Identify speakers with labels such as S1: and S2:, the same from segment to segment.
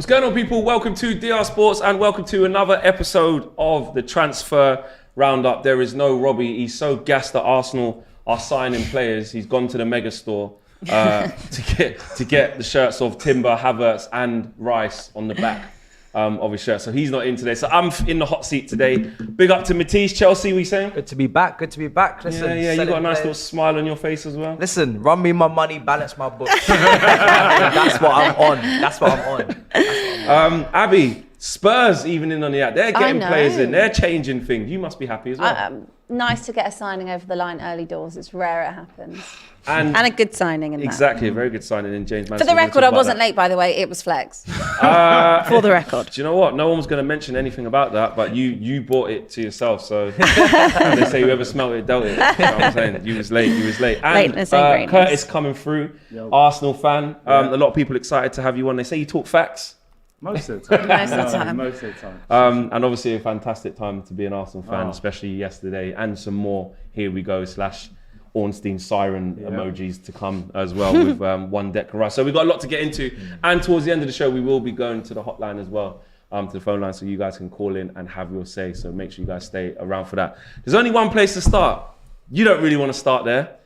S1: What's going on, people? Welcome to DR Sports and welcome to another episode of the Transfer Roundup. There is no Robbie. He's so gassed that Arsenal are signing players. He's gone to the mega store to get the shirts of Timber, Havertz and Rice on the back of his shirt. So he's not in today. So I'm in the hot seat today. Big up to Matisse, Chelsea, we saying?
S2: Good to be back, good to be back. Listen,
S1: yeah, you got a nice little smile on your face as well.
S2: Listen, run me my money, balance my books. That's what I'm on.
S1: Abby, Spurs even in on the act. They're getting players in. They're changing things. You must be happy as well.
S3: Nice to get a signing over the line early doors. It's rare it happens. And a good signing in that.
S1: Exactly, a very good signing in James Maddison.
S3: For the record, I wasn't late, by the way. It was Flex. For the record.
S1: Do you know what? No one was going to mention anything about that, but you bought it to yourself. So they say whoever smelled it dealt it. You know what I'm saying? You was late. And
S3: lateness ain't greatness.
S1: Curtis coming through, Arsenal fan. A lot of people excited to have you on. They say you talk facts.
S4: Most of the time.
S3: Most of the
S4: time.
S1: And obviously a fantastic time to be an Arsenal fan, especially yesterday, and some more here we go / Ornstein siren emojis to come as well with one Declan Rice. So we've got a lot to get into. And towards the end of the show, we will be going to the hotline as well, to the phone line, so you guys can call in and have your say. So make sure you guys stay around for that. There's only one place to start. You don't really want to start there.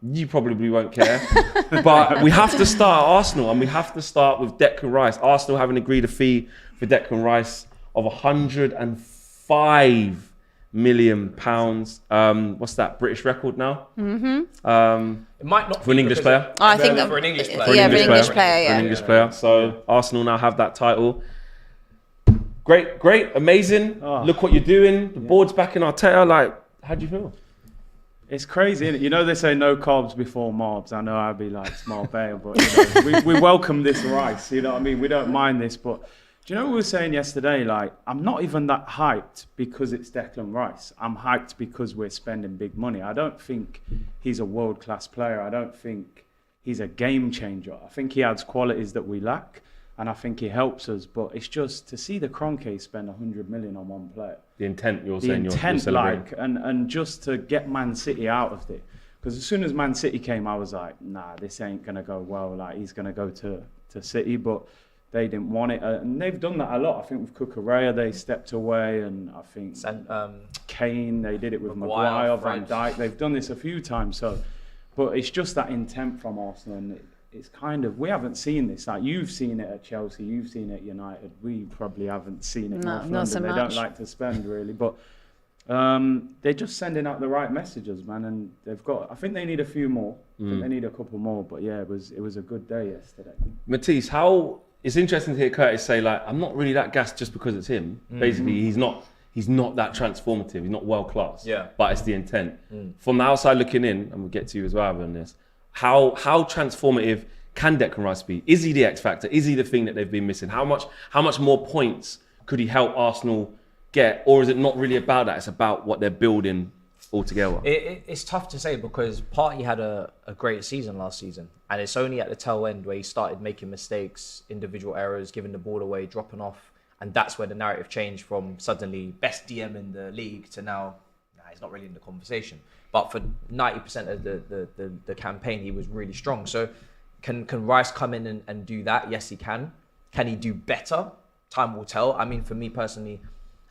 S1: You probably won't care. But we have to start Arsenal, and we have to start with Declan Rice. Arsenal having agreed a fee for Declan Rice of £105 million. What's that, British record now?
S2: Mm-hmm. It might not
S1: for an English player.
S3: I think
S2: for an English player.
S1: For an English player. So Arsenal now have that title. Great, amazing. Look what you're doing. The board's backing Arteta. Like, how do you feel?
S4: It's crazy, isn't it? You know they say no carbs before marbs. I know I'd be like smart Bale, but we welcome this rice. You know what I mean? We don't mind this, but do you know what we were saying yesterday? Like, I'm not even that hyped because it's Declan Rice. I'm hyped because we're spending big money. I don't think he's a world-class player. I don't think he's a game changer. I think he adds qualities that we lack, and I think he helps us. But it's just to see the Kroenke spend 100 million on one player.
S1: The intent you're
S4: like, and just to get Man City out of it. Because as soon as Man City came, I was like, nah, this ain't going to go well. Like, he's going to go to City, but they didn't want it. And they've done that a lot. I think with Cucurella, they stepped away. And I think Kane, they did it with Maguire, Van Dijk. They've done this a few times. So, but it's just that intent from Arsenal. And it's kind of, we haven't seen this. Like, you've seen it at Chelsea, you've seen it at United. We probably haven't seen it.
S3: No,
S4: not
S3: so much.
S4: They don't like to spend really, but they're just sending out the right messages, man. And they've got, I think they need a few more. I think they need a couple more. But yeah, it was a good day yesterday.
S1: Matisse, it's interesting to hear Curtis say, like, I'm not really that gassed just because it's him. Basically, he's not that transformative. He's not world class.
S2: Yeah.
S1: But it's the intent. From the outside looking in, and we'll get to you as well on this. How transformative can Declan Rice be? Is he the X factor? Is he the thing that they've been missing? How much more points could he help Arsenal get? Or is it not really about that? It's about what they're building altogether.
S2: It's tough to say because Partey had a great season last season, and it's only at the tail end where he started making mistakes, individual errors, giving the ball away, dropping off, and that's where the narrative changed from suddenly best DM in the league to now he's not really in the conversation. But for 90% of the campaign, he was really strong. So can Rice come in and do that? Yes, he can. Can he do better? Time will tell. I mean, for me personally,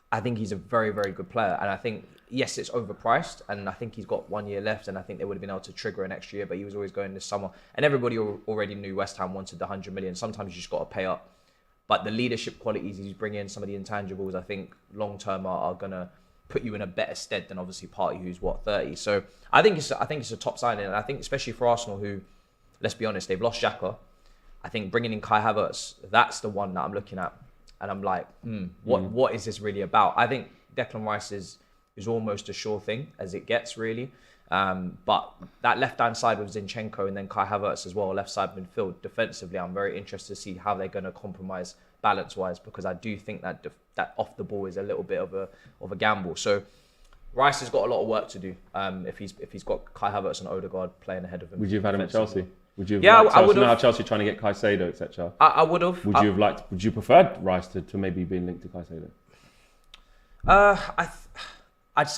S2: I think he's a very, very good player. And I think, yes, it's overpriced. And I think he's got 1 year left. And I think they would have been able to trigger an extra year. But he was always going this summer. And everybody already knew West Ham wanted the 100 million. Sometimes you just got to pay up. But the leadership qualities he's bringing, some of the intangibles, I think long-term are going to put you in a better stead than obviously Partey, who's 30. So I think it's a top signing, and I think especially for Arsenal, who, let's be honest, they've lost Xhaka. I think bringing in Kai Havertz, that's the one that I'm looking at, and I'm like, what is this really about? I think Declan Rice is almost a sure thing as it gets really, but that left hand side with Zinchenko and then Kai Havertz as well, left side midfield defensively. I'm very interested to see how they're going to compromise balance-wise, because I do think that that off the ball is a little bit of a gamble. So Rice has got a lot of work to do. If he's got Kai Havertz and Odegaard playing ahead of him.
S1: Would you have had him at Chelsea? Would you have
S2: I would have.
S1: Now Chelsea trying to get Caicedo, etc.
S2: I would have.
S1: Would you have liked? Would you prefer Rice to maybe being linked to Caicedo?
S2: I'd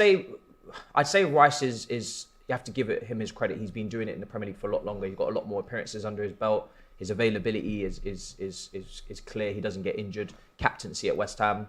S2: say Rice is. You have to give him his credit. He's been doing it in the Premier League for a lot longer. He's got a lot more appearances under his belt. His availability is clear. He doesn't get injured. Captaincy at West Ham.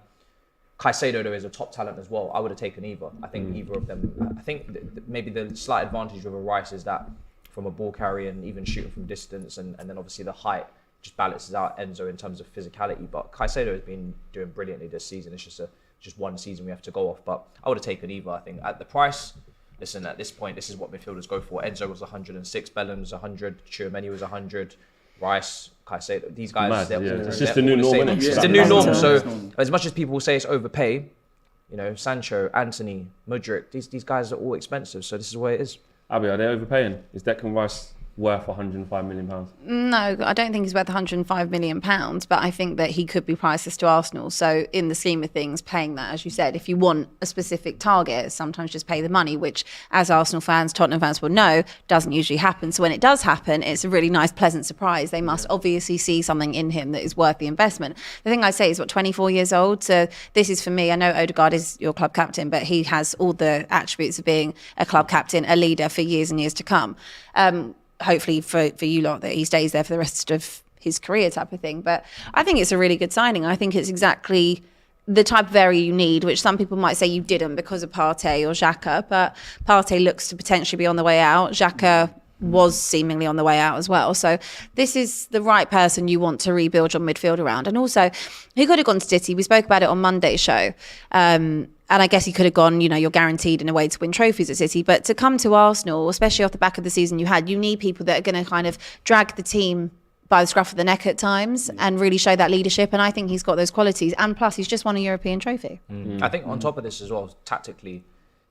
S2: Caicedo, though, is a top talent as well. I would have taken either. I think either of them. I think maybe the slight advantage of a Rice is that from a ball carrier and even shooting from distance, and then obviously the height just balances out Enzo in terms of physicality. But Caicedo has been doing brilliantly this season. It's just one season we have to go off. But I would have taken either. I think at the price, listen, at this point, this is what midfielders go for. Enzo was 106, Bellham's 100, Tchouameni was 100. Rice, Caicedo, these guys.
S1: It's just the new norm, isn't it?
S2: It's the new norm. So as much as people will say it's overpay, you know, Sancho, Anthony, Mudryk, these guys are all expensive. So this is where it is.
S1: Abby, are they overpaying? Is Declan Rice worth £105 million?
S3: No, I don't think he's worth £105 million, but I think that he could be priceless to Arsenal. So in the scheme of things, paying that, as you said, if you want a specific target, sometimes just pay the money, which as Arsenal fans, Tottenham fans will know, doesn't usually happen. So when it does happen, it's a really nice, pleasant surprise. They must obviously see something in him that is worth the investment. The thing I say is, 24 years old? So this is for me, I know Odegaard is your club captain, but he has all the attributes of being a club captain, a leader for years and years to come. Hopefully for you lot that he stays there for the rest of his career type of thing. But I think it's a really good signing. I think it's exactly the type of area you need, which some people might say you didn't because of Partey or Xhaka, but Partey looks to potentially be on the way out. Xhaka was seemingly on the way out as well. So this is the right person you want to rebuild your midfield around. And also, he could have gone to City. We spoke about it on Monday's show. And I guess he could have gone, you know, you're guaranteed in a way to win trophies at City. But to come to Arsenal, especially off the back of the season you had, you need people that are going to kind of drag the team by the scruff of the neck at times and really show that leadership. And I think he's got those qualities. And plus, he's just won a European trophy.
S2: I think on top of this as well, tactically,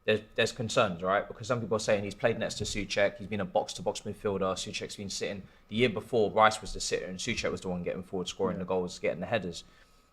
S2: there's concerns, right? Because some people are saying he's played next to Souček. He's been a box-to-box midfielder. Souček's been sitting. The year before, Rice was the sitter and Souček was the one getting forward, scoring the goals, getting the headers.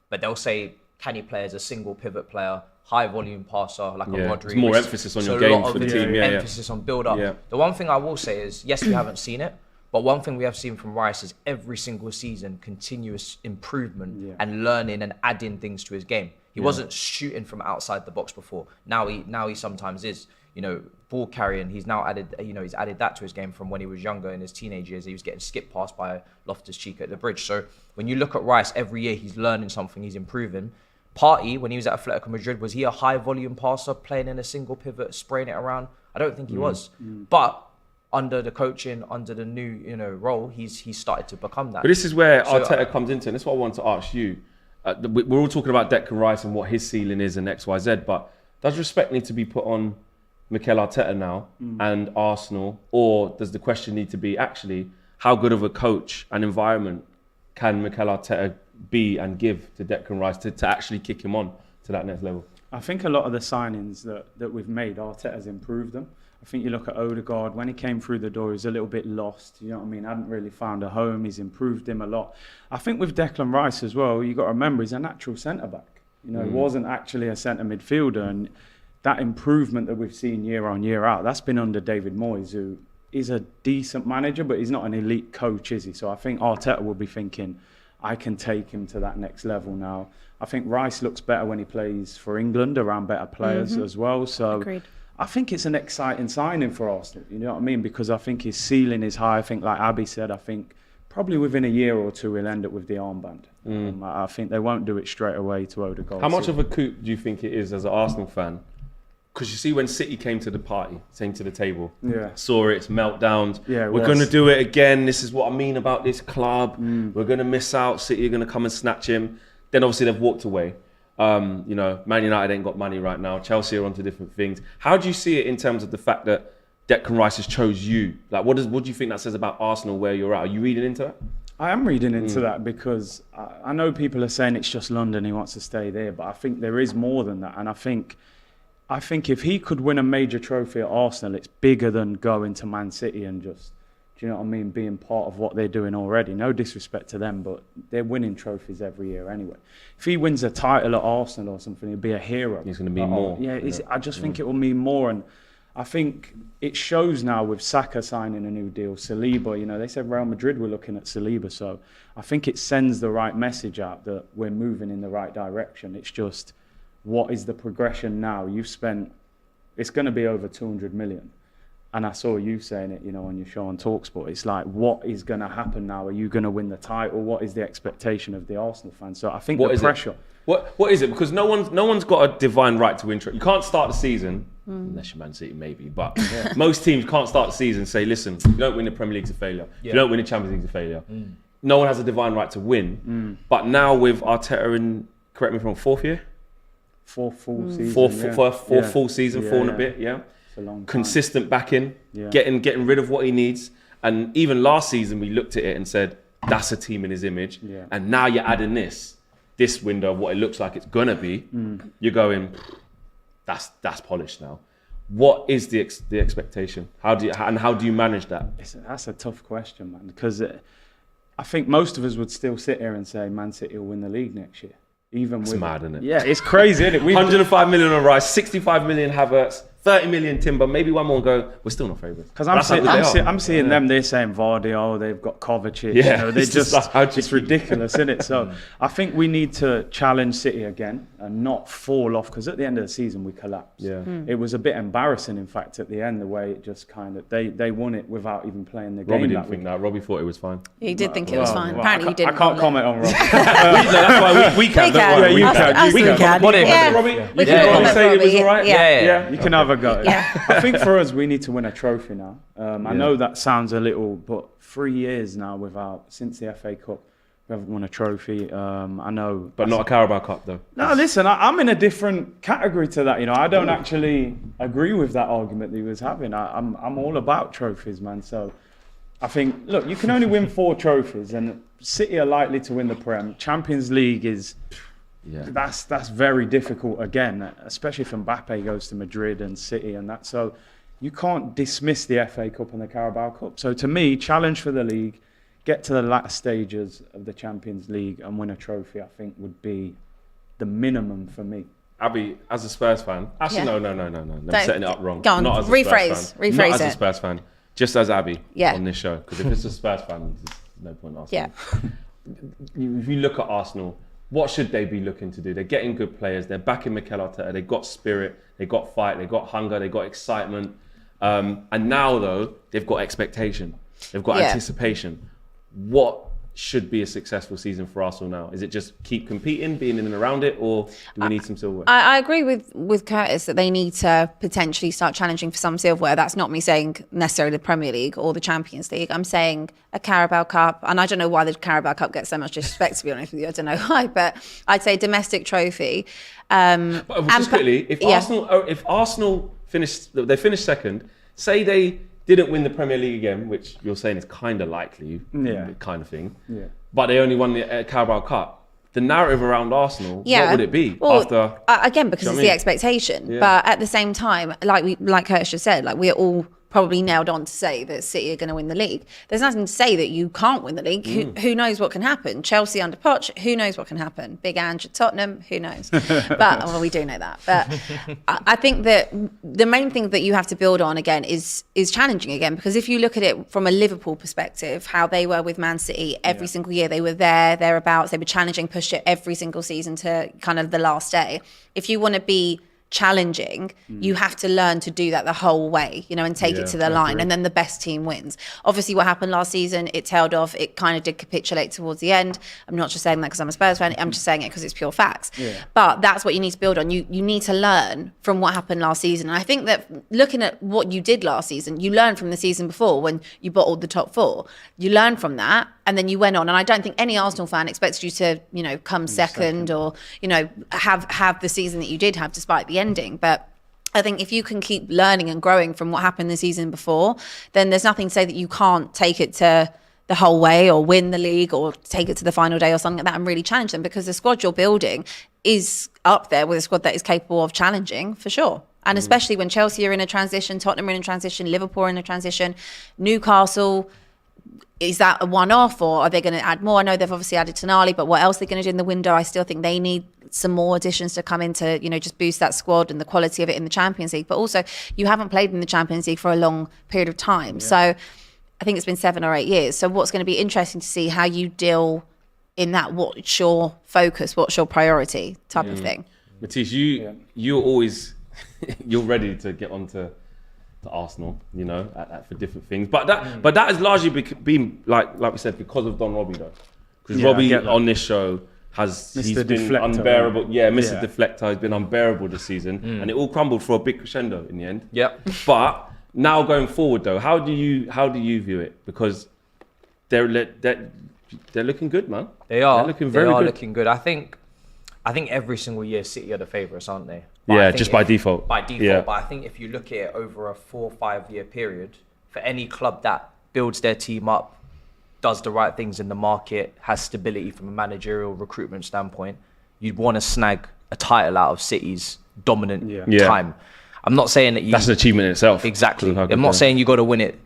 S2: But they'll say, can he play as a single pivot player, high volume passer, like a Rodri?
S1: There's more emphasis on your game for the team.
S2: Emphasis on build-up. Yeah. The one thing I will say is, yes, we haven't seen it, but one thing we have seen from Rice is every single season, continuous improvement and learning and adding things to his game. He wasn't shooting from outside the box before. Now he sometimes is. You know, ball carrying. He's now added. You know, he's added that to his game from when he was younger in his teenage years. He was getting skipped past by Loftus-Cheek at the bridge. So when you look at Rice, every year he's learning something. He's improving. Partey, when he was at Atletico Madrid, was he a high volume passer playing in a single pivot, spraying it around? I don't think he was. But under the coaching, under the new role, he's started to become that.
S1: But this is where Arteta comes into, and this is what I wanted to ask you. We're all talking about Declan Rice and what his ceiling is and X, Y, Z, but does respect need to be put on Mikel Arteta now and Arsenal, or does the question need to be actually how good of a coach and environment can Mikel Arteta be and give to Declan Rice to actually kick him on to that next level?
S4: I think a lot of the signings that we've made, Arteta's improved them. I think you look at Odegaard, when he came through the door, he was a little bit lost. You know what I mean? Hadn't really found a home. He's improved him a lot. I think with Declan Rice as well, you got to remember he's a natural centre-back. You know, he wasn't actually a centre midfielder. And that improvement that we've seen year on, year out, that's been under David Moyes, who is a decent manager, but he's not an elite coach, is he? So I think Arteta will be thinking, I can take him to that next level now. I think Rice looks better when he plays for England, around better players as well. So
S3: Agreed.
S4: I think it's an exciting signing for Arsenal, you know what I mean? Because I think his ceiling is high. I think, like Abby said, I think probably within a year or two he'll end up with the armband. I think they won't do it straight away to Odegaard.
S1: How much of a coup do you think it is as an Arsenal fan? Because you see when City came to the party, came to the table, saw it, meltdowns.
S4: Yeah,
S1: we're going to do it again. This is what I mean about this club. We're going to miss out. City are going to come and snatch him. Then obviously they've walked away. Man United ain't got money right now. Chelsea are onto different things. How do you see it in terms of the fact that Declan Rice has chose you? Like, what do you think that says about Arsenal where you're at? Are you reading into that?
S4: I am reading into that because I know people are saying it's just London, he wants to stay there, but I think there is more than that. And I think if he could win a major trophy at Arsenal, it's bigger than going to Man City and just, do you know what I mean, being part of what they're doing already. No disrespect to them, but they're winning trophies every year anyway. If he wins a title at Arsenal or something, he'll be a hero.
S1: He's going to mean more.
S4: I just think it will mean more. And I think it shows now with Saka signing a new deal, Saliba, they said Real Madrid were looking at Saliba. So I think it sends the right message out that we're moving in the right direction. It's just, what is the progression now? You've spent, it's going to be over 200 million. and I saw you saying it, on your show on TalkSport. It's like, what is going to happen now? Are you going to win the title? What is the expectation of the Arsenal fans? So I think the pressure.
S1: What is it? Because no one's got a divine right to win. You can't start the season, unless you're Man City maybe, but most teams can't start the season and say, listen, if you don't win the Premier League, it's a failure. If you don't win the Champions League, it's a failure. No one has a divine right to win. But now with Arteta in, correct me if I'm wrong, fourth year?
S4: Fourth full season.
S1: Fourth full season, four and a bit, yeah.
S4: It's a long time.
S1: Consistent backing, getting rid of what he needs. And even last season, we looked at it and said, that's a team in his image. Yeah. And now you're adding this window of what it looks like it's gonna be. You're going, that's polished now. What is the expectation? How do you manage that?
S4: That's a tough question, man, because I think most of us would still sit here and say Man City will win the league next year. It's
S1: mad, isn't it?
S4: Yeah, it's crazy, isn't it?
S1: 105 million on Rice, 65 million Havertz, 30 million Timber, maybe one more go. We're still not favourites.
S4: Because I'm seeing them. They're saying Vardy, they've got Kovacic.
S1: Yeah,
S4: they're it's ridiculous, isn't it? So I think we need to challenge City again and not fall off. Because at the end of the season we collapsed. Yeah, it was a bit embarrassing, in fact, at the end, the way it just kind of they won it without even playing the game.
S1: Robbie didn't think that. Robbie thought it was fine.
S3: He did think it was fine. Apparently, he didn't.
S4: I can't comment on Robbie.
S1: That's why we can.
S3: Yeah,
S1: you can.
S3: We can.
S1: Robbie,
S3: We can
S1: say it was all right.
S3: Yeah.
S4: You can have a go.
S3: Yeah.
S4: I think for us, we need to win a trophy now. I know that sounds a little, but 3 years now since the FA Cup, we haven't won a trophy. I know,
S1: but not a Carabao Cup though.
S4: No, listen, I'm in a different category to that. I don't actually agree with that argument that he was having. I'm all about trophies, man. So I think, look, you can only win 4 trophies, and City are likely to win the Prem. Champions League is. Yeah. That's very difficult again, especially if Mbappe goes to Madrid and City and that. So you can't dismiss the FA Cup and the Carabao Cup. So to me, challenge for the league, get to the latter stages of the Champions League and win a trophy, I think would be the minimum for me.
S1: Abby, as a Spurs fan, actually no. I'm setting it up wrong.
S3: Go on,
S1: not as
S3: rephrase
S1: not
S3: it.
S1: As a Spurs fan, just as Abby on this show. Because if it's a Spurs fan, there's no point asking.
S3: Yeah.
S1: If you look at Arsenal, what should they be looking to do? They're getting good players. They're backing Mikel Arteta. They've got spirit. They've got fight. They've got hunger. They've got excitement. And now, though, they've got expectation. They've got anticipation. What should be a successful season for Arsenal now? Is it just keep competing, being in and around it, or do we need some silverware?
S3: I agree with Curtis that they need to potentially start challenging for some silverware. That's not me saying necessarily the Premier League or the Champions League. I'm saying a Carabao Cup, and I don't know why the Carabao Cup gets so much disrespect, to be honest with you. I don't know why, but I'd say domestic trophy.
S1: But just quickly, if Arsenal finished second, say they didn't win the Premier League again, which you're saying is kind of likely, kind of thing. Yeah. But they only won the Carabao Cup. The narrative around Arsenal, what would it be after?
S3: Again, because it's the expectation. Yeah. But at the same time, like Curtis just said, we're all probably nailed on to say that City are going to win the league. There's nothing to say that you can't win the league. Who knows what can happen? Chelsea under Poch, who knows what can happen? Big Ange at Tottenham, who knows? But we do know that. But I think that the main thing that you have to build on again is challenging again, because if you look at it from a Liverpool perspective, how they were with Man City every single year, they were thereabouts, they were challenging, pushed it every single season to kind of the last day. If you want to be challenging, you have to learn to do that the whole way, and take it to the line, and then the best team wins. Obviously, what happened last season, it tailed off. It kind of did capitulate towards the end. I'm not just saying that because I'm a Spurs fan. I'm just saying it because it's pure facts. But that's what you need to build on. You need to learn from what happened last season. And I think that looking at what you did last season, you learned from the season before when you bottled the top 4. You learned from that, and then you went on. And I don't think any Arsenal fan expects you to, come second or, have the season that you did have despite the ending. But I think if you can keep learning and growing from what happened the season before, then there's nothing to say that you can't take it to the whole way or win the league or take it to the final day or something like that and really challenge them, because the squad you're building is up there with a squad that is capable of challenging for sure. And especially when Chelsea are in a transition, Tottenham are in a transition, Liverpool are in a transition, Newcastle, is that a one-off or are they going to add more? I know they've obviously added Tonali, but what else are they going to do in the window? I still think they need some more additions to come in to, just boost that squad and the quality of it in the Champions League. But also, you haven't played in the Champions League for a long period of time. Yeah. So I think it's been 7 or 8 years. So what's going to be interesting to see how you deal in that. What's your focus? What's your priority type of thing?
S1: Matisse, you're always, you're ready to get onto to Arsenal, you know, for different things. But that has largely been like we said, because of Don Robbie though. Because Robbie on this show he's been
S4: Deflector,
S1: unbearable. Yeah, Mr. Deflector has been unbearable this season, and it all crumbled for a big crescendo in the end.
S2: Yep.
S1: But now going forward though, how do you view it? Because they're looking good, man.
S2: They are.
S1: They're looking very good.
S2: Looking good. I think every single year City are the favourites, aren't they?
S1: Just by default.
S2: By default.
S1: Yeah.
S2: But I think if you look at it over a 4 or 5 year period, for any club that builds their team up, does the right things in the market, has stability from a managerial recruitment standpoint, you'd want to snag a title out of City's dominant time. I'm not saying that
S1: that's an achievement in itself.
S2: Exactly. I'm not saying you got to win it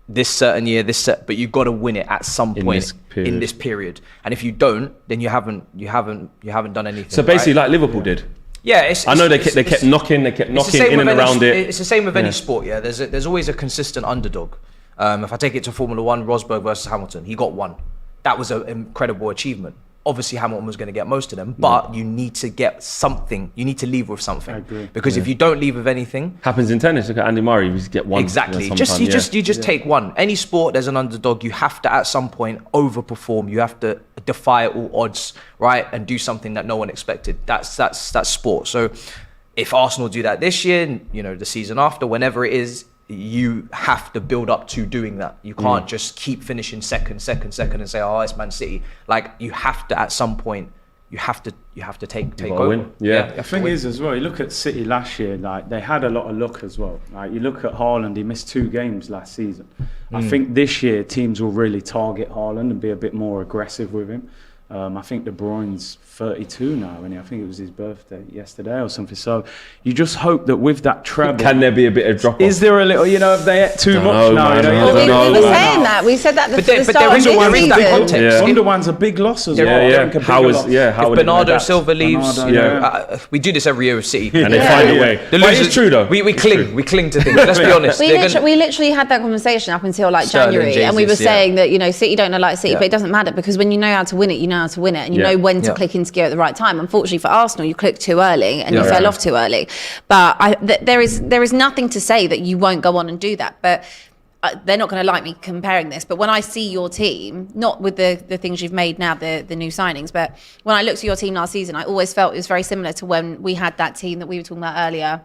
S2: this certain year, but you've got to win it at some point in this period. And if you don't, then you haven't done anything.
S1: So basically, like Liverpool did.
S2: Yeah,
S1: I know they kept knocking in and around it.
S2: It's the same with any sport. Yeah, there's always a consistent underdog. If I take it to Formula One, Rosberg versus Hamilton, he got one. That was an incredible achievement. Obviously, Hamilton was going to get most of them, but you need to get something. You need to leave with something. I agree. Because if you don't leave with anything,
S1: happens in tennis. Look at Andy Murray; you get one.
S2: Exactly. You just take one. Any sport, there's an underdog. You have to at some point overperform. You have to defy all odds, right, and do something that no one expected. That's sport. So, if Arsenal do that this year, you know, the season after, whenever it is, you have to build up to doing that. You can't just keep finishing second and say, oh, it's Man City. Like, you have to, at some point, you have to take over.
S1: Win. Yeah.
S4: The thing is as well, you look at City last year, like they had a lot of luck as well. Like you look at Haaland, he missed 2 games last season. I think this year teams will really target Haaland and be a bit more aggressive with him. I think De Bruyne's 32 now, and I think it was his birthday yesterday or something. So you just hope that with that treble,
S1: can there be a bit of drop off?
S4: Is there a little, if they ate too much now?
S3: We were saying that. We said that at the start of the season.
S4: Gundogan's a big loss as well.
S2: If Bernardo Silva leaves, we do this every year with City,
S1: and they find a way. But it's true though.
S2: We cling to things. Let's be honest.
S3: We literally had that conversation up until like January, and we were saying that City don't know like City, but it doesn't matter because when you know how to win it, you know how to win it, and you know when to click into gear at the right time. Unfortunately for Arsenal, you clicked too early and you fell off too early. But there is nothing to say that you won't go on and do that. But they're not going to like me comparing this. But when I see your team, not with the things you've made now, the new signings, but when I looked at your team last season, I always felt it was very similar to when we had that team that we were talking about earlier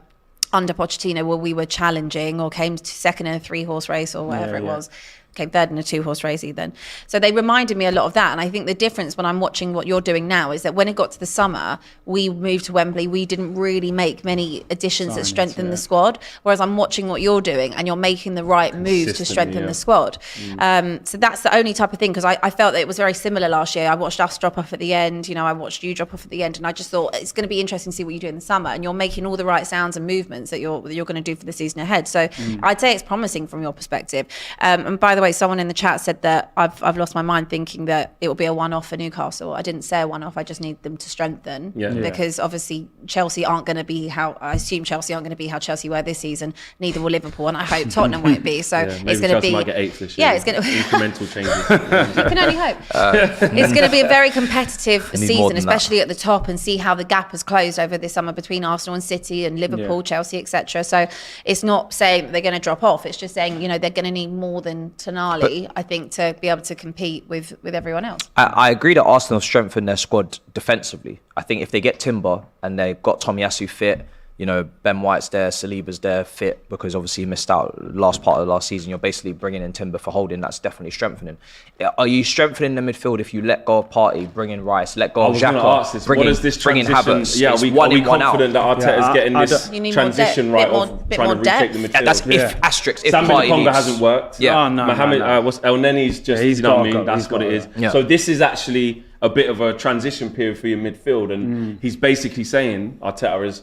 S3: under Pochettino, where we were challenging or came to second in a 3-horse race or whatever it was. Came third in a 2-horse race then. So they reminded me a lot of that. And I think the difference when I'm watching what you're doing now is that when it got to the summer, we moved to Wembley. We didn't really make many additions that strengthened the squad. Whereas I'm watching what you're doing and you're making the right moves to strengthen the squad. So that's the only type of thing, because I felt that it was very similar last year. I watched us drop off at the end. I watched you drop off at the end. And I just thought it's going to be interesting to see what you do in the summer. And you're making all the right sounds and movements that you're going to do for the season ahead. So I'd say it's promising from your perspective. And by the way, someone in the chat said that I've lost my mind thinking that it will be a one-off for Newcastle. I didn't say a one-off. I just need them to strengthen because obviously Chelsea aren't going to be how Chelsea were this season. Neither will Liverpool, and I hope Tottenham won't be. So it's going to be.
S1: Might get 8th this year.
S3: Yeah, it's going to
S1: incremental changes.
S3: You can only hope. It's going to be a very competitive season, especially at the top, and see how the gap has closed over this summer between Arsenal and City and Liverpool, Chelsea, etc. So it's not saying that they're going to drop off. It's just saying they're going to need more than Tonali. I think, to be able to compete with everyone else.
S2: I agree that Arsenal strengthened their squad defensively. I think if they get Timber and they've got Tomiyasu fit, Ben White's there, Saliba's there fit because obviously he missed out last part of the last season. You're basically bringing in Timber for holding. That's definitely strengthening. Are you strengthening the midfield if you let go of Partey, bring in Rice, let go of Xhaka, bring in Havertz?
S1: Yeah, are we confident that Arteta's getting this transition right of trying to retake the midfield?
S2: That's if
S1: Sam
S2: Partey
S1: Conga hasn't worked.
S2: Yeah,
S1: Mohamed El Neni's just, that's what it is.
S2: Yeah.
S1: So this is actually a bit of a transition period for your midfield, and he's basically saying, Arteta is,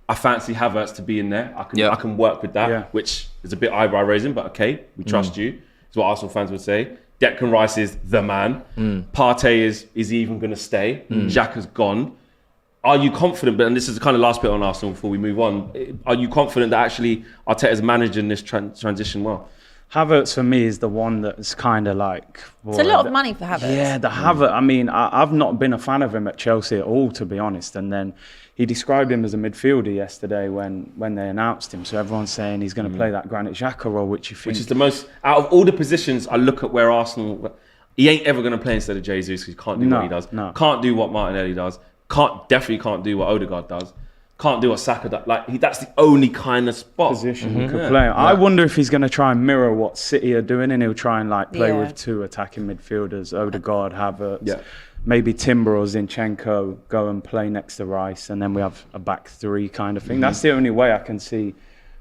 S1: I fancy Havertz to be in there. I can work with that, which is a bit eyebrow raising, but okay, we trust you. Is what Arsenal fans would say. Declan Rice is the man. Partey is he even going to stay? Xhaka's gone. Are you confident? And this is the kind of last bit on Arsenal before we move on. Are you confident that actually Arteta's managing this transition well?
S4: Havertz for me is the one that's kind of like...
S3: It's a lot of money for Havertz.
S4: Yeah, the Havertz. I mean, I've not been a fan of him at Chelsea at all, to be honest. And then he described him as a midfielder yesterday when they announced him. So everyone's saying he's going to play that Granit Xhaka role, which you think...
S1: Which is the most... Out of all the positions, I look at where Arsenal... He ain't ever going to play instead of Jesus because he can't do what he does.
S4: No.
S1: Can't do what Martinelli does. Definitely can't do what Odegaard does. Can't do what Saka does. That's the only kind of spot.
S4: Position he could play. Yeah. I wonder if he's going to try and mirror what City are doing, and he'll try and play with two attacking midfielders, Odegaard, Havertz, maybe Timber or Zinchenko go and play next to Rice, and then we have a back three kind of thing. That's the only way I can see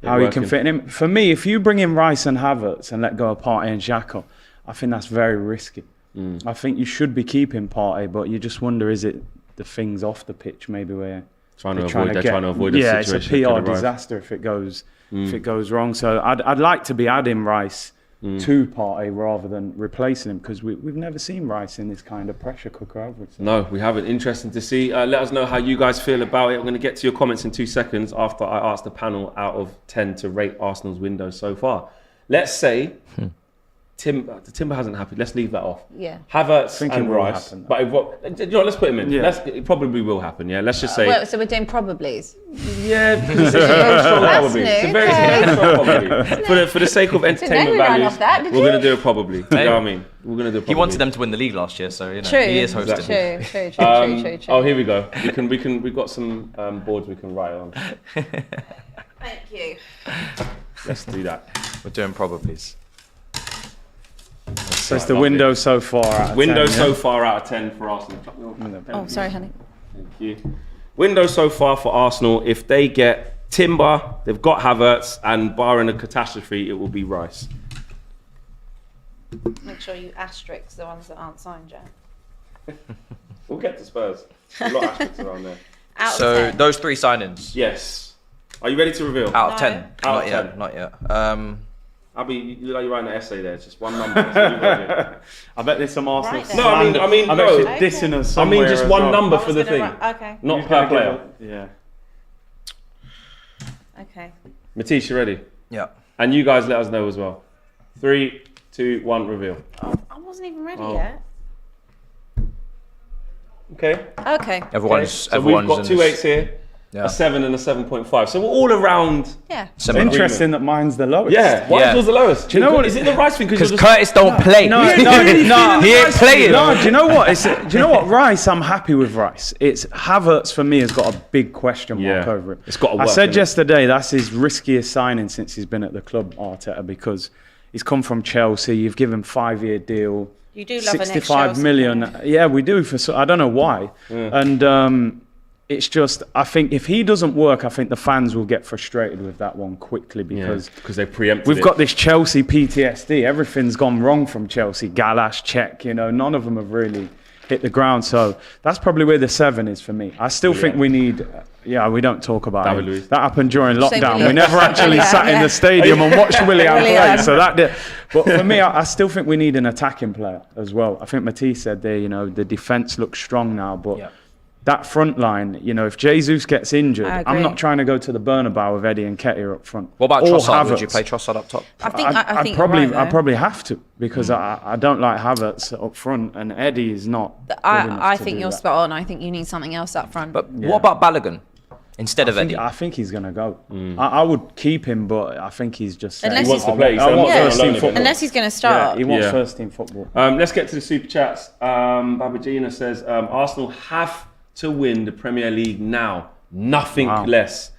S4: how he can fit in. For me, if you bring in Rice and Havertz and let go of Partey and Xhaka, I think that's very risky. I think you should be keeping Partey, but you just wonder, is it the things off the pitch maybe where... Trying to avoid the situation. Yeah, it's a PR disaster if it goes wrong. So I'd like to be adding Rice to Partey rather than replacing him, because we've never seen Rice in this kind of pressure cooker, have we? So.
S1: No, we haven't. Interesting to see. Let us know how you guys feel about it. I'm going to get to your comments in 2 seconds after I ask the panel out of 10 to rate Arsenal's window so far. Let's say Timber hasn't happened. Let's leave that off.
S3: Yeah.
S1: Havertz and Rice.
S4: Happen,
S1: but let's put him in.
S4: Yeah.
S1: It probably will happen. Yeah. Let's just say.
S3: Well, so we're doing probablys.
S1: Yeah, because it's a very strong probably.
S3: new.
S1: It's a very strong probably. For the sake of entertainment values, we're going to do it probably. You know what I mean? We're going to do it probably.
S2: He wanted them to win the league last year, so
S3: True.
S2: he is hosting.
S3: True.
S1: Oh, here we go. We've got some boards we can write on.
S3: Thank you.
S1: Let's do that.
S2: We're doing probablys.
S4: So it's the window so far out of 10,
S1: so far out of 10 for Arsenal.
S3: Oh, sorry, honey.
S1: Thank you. Window so far for Arsenal. If they get Timber, they've got Havertz, and barring a catastrophe, it will be Rice.
S3: Make sure you asterisk the ones that aren't signed yet.
S1: We'll get to Spurs. A lot of asterisks around there.
S2: So those 3 signings.
S1: Yes. Are you ready to reveal?
S2: Out of 10.
S1: Out of 10.
S2: Not yet.
S1: Abby, you look like you're writing an essay there. It's just one number. So
S4: I bet there's some Arsenal.
S3: Right then.
S1: no, I mean,
S4: I bet she's dissing us somewhere
S1: just
S4: as
S1: one
S4: well.
S1: number for the thing.
S3: Okay.
S1: Not per player.
S4: Yeah.
S3: Okay.
S1: Matisse, you ready?
S2: Yeah.
S1: And you guys let us know as well. 3, 2, 1, reveal.
S3: I wasn't even ready yet.
S1: Okay.
S3: Okay.
S1: So we've got 2 8s here.
S2: Yeah.
S1: A 7 and a 7.5. So we're all around.
S3: Yeah.
S4: It's interesting that mine's the lowest.
S1: Yeah. Why was the lowest?
S4: Do you know what?
S1: Is it the Rice thing?
S2: Because Curtis don't play.
S4: No,
S2: he ain't playing.
S4: No, do you know what? Do you know what? Rice, I'm happy with Rice. It's Havertz for me has got a big question mark over it.
S1: It's got to work.
S4: I said yesterday that's his riskiest signing since he's been at the club, Arteta, because he's come from Chelsea. You've given him 5-year deal.
S3: You do love
S4: 65 million. Yeah, we do. I don't know why. Yeah. And it's just, I think if he doesn't work, I think the fans will get frustrated with that one quickly because
S1: they preempted
S4: we've got this Chelsea PTSD. Everything's gone wrong from Chelsea. Gallas, Czech, none of them have really hit the ground. So that's probably where the 7 is for me. I still think we need... we don't talk about it. That happened during lockdown. We never actually sat in the stadium and watched Willian play. So that did. But for me, I still think we need an attacking player as well. I think Matisse said there, the defence looks strong now, but that front line, if Jesus gets injured, I'm not trying to go to the Bernabeu with Eddie and Nketiah up front.
S2: What about Trossard? Would you play Trossard up top?
S3: I think
S4: I probably have to because I don't like Havertz up front and Eddie is not.
S3: I think you're spot on. I think you need something else up front.
S2: But what about Balogun instead of Eddie?
S4: I think he's going to go. I would keep him, but I think he's just...
S3: Unless
S1: he wants to play.
S3: Unless he's going to start.
S4: He wants first team football.
S1: Let's get to the super chats. Babajina says, Arsenal have to win the Premier League now. Nothing less.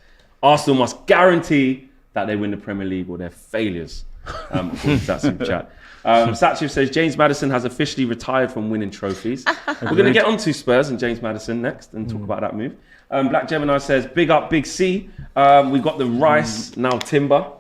S1: Arsenal must guarantee that they win the Premier League or they're failures. According to that super chat. Satchiv says, James Maddison has officially retired from winning trophies. We're going to get on to Spurs and James Maddison next and talk about that move. Black Gemini says, big up, Big C. We got the Rice, now Timber.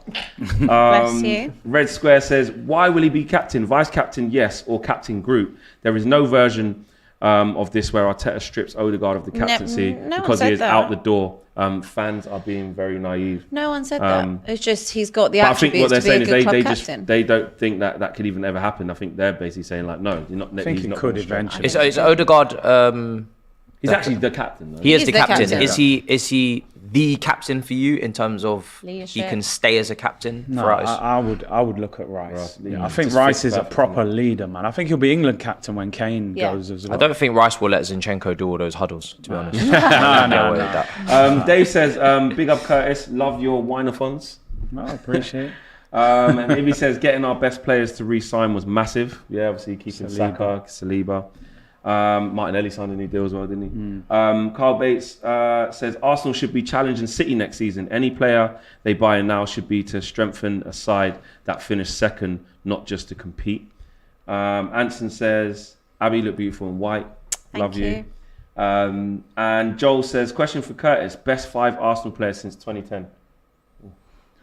S3: Bless you.
S1: Red Square says, why will he be captain? Vice captain, yes, or captain group. There is no version of this where Arteta strips Odegaard of the captaincy because he is out the door. Fans are being very naive.
S3: No one said that. It's just he's got the attributes to be a good club captain.
S1: They don't think that could even ever happen. I think they're basically saying like, no, you're not.
S4: I think he could eventually.
S2: Is Odegaard?
S1: He's actually the captain. Though.
S2: He is the captain. Is he the captain for you in terms of
S3: Leadership.
S2: he can stay as a captain
S4: No,
S2: throughout
S4: I would look at Rice.
S1: Right.
S4: Yeah, I think
S1: Just
S4: Rice
S1: fits
S4: is a
S1: perfect,
S4: proper leader, man. I think he'll be England captain when Kane
S3: Yeah.
S4: goes as well.
S2: I don't think Rice will let Zinchenko do all those huddles, to be honest.
S4: No.
S1: Dave says, big up Curtis, love your wine-a-thons.
S4: No, I appreciate it.
S1: And Ivy says, getting our best players to re-sign was massive. Yeah, obviously keeping Saka, Saliba. Martinelli signed a new deal as well, didn't he? Carl Bates says, Arsenal should be challenging City next season. Any player they buy in now should be to strengthen a side that finished second, not just to compete. Anson says, Abby looked beautiful in white. Love you. And Joel says, question for Curtis, best 5 Arsenal players since 2010.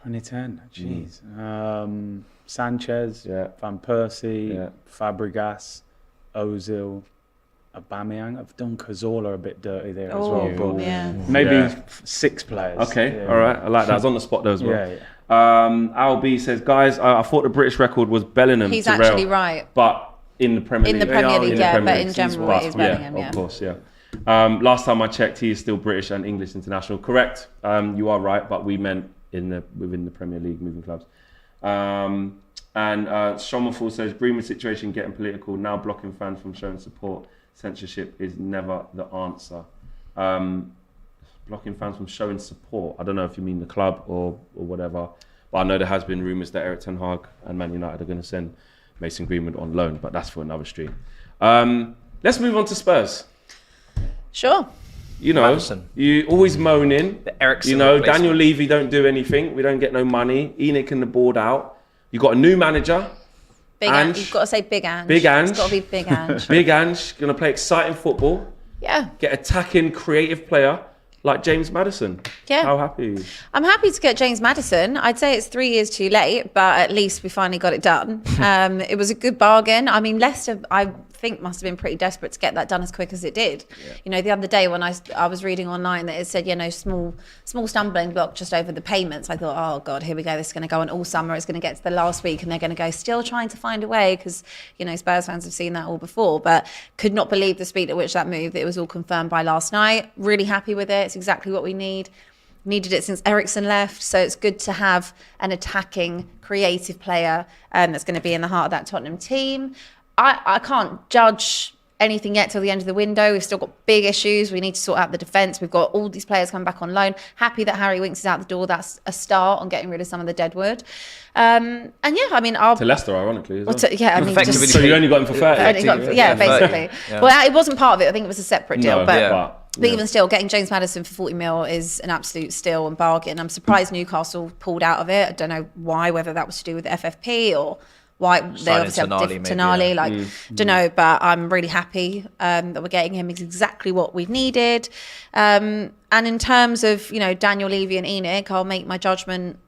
S4: 2010, jeez. Sanchez, Van Persie, Fabregas, Ozil, Aubameyang. I've done Cazorla a bit dirty there as well, but maybe 6 players.
S1: Okay, all right. I like that. I was on the spot there as well.
S4: Yeah.
S1: Al B says, guys, I thought the British record was Bellingham.
S3: He's
S1: to
S3: actually
S1: Real,
S3: right.
S1: But in the Premier League.
S3: In the Premier League,
S1: the Premier
S3: but
S1: League.
S3: in general it is Bellingham,
S1: Of course, yeah. Last time I checked, he is still British and English international. Correct. You are right, but we meant within the Premier League moving clubs. And Shomerful says, Greenwood situation getting political, now blocking fans from showing support. Censorship is never the answer. Blocking fans from showing support. I don't know if you mean the club or whatever, but I know there has been rumours that Erik ten Hag and Man United are going to send Mason Greenwood on loan, but that's for another stream. Let's move on to Spurs.
S3: Sure.
S1: You know,
S2: Maddison.
S1: you always moaning.
S2: The Eriksen
S1: you know,
S2: replacement.
S1: Daniel Levy don't do anything. We don't get no money. Enoch and the board out. You got a new manager.
S3: Big Ange. You've got to say Big Ange.
S1: Big Ange.
S3: It's got to be Big Ange.
S1: Big Ange going to play exciting football.
S3: Yeah.
S1: Get attacking, creative player like James Maddison.
S3: Yeah.
S1: How happy are you?
S3: I'm happy to get James Maddison. I'd say it's 3 years too late, but at least we finally got it done. It was a good bargain. I mean, Leicester, I think, must have been pretty desperate to get that done as quick as it did. Yeah. You know, the other day when I was reading online that it said, you know, small stumbling block just over the payments. I thought, oh God, here we go. This is going to go on all summer. It's going to get to the last week and they're going to go still trying to find a way because, you know, Spurs fans have seen that all before, but could not believe the speed at which that moved. It was all confirmed by last night. Really happy with it. It's exactly what we need. Needed it since Eriksen left, so it's good to have an attacking, creative player that's going to be in the heart of that Tottenham team. I can't judge anything yet till the end of the window. We've still got big issues. We need to sort out the defence. We've got all these players coming back on loan. Happy that Harry Winks is out the door. That's a start on getting rid of some of the deadwood. And yeah, I mean,
S1: to Leicester, ironically, as well.
S3: I mean,
S2: Effectively,
S1: so you only got him for 30.
S3: Basically. Yeah. Well, it wasn't part of it. I think it was a separate deal.
S1: No,
S3: but even still, getting James Maddison for 40 mil is an absolute steal and bargain. I'm surprised Newcastle pulled out of it. I don't know why, whether that was to do with the FFP or why they obviously have Tonali. Don't know, but I'm really happy that we're getting him. It's exactly what we've needed. And in terms of, you know, Daniel Levy and Enoch, I'll make my judgment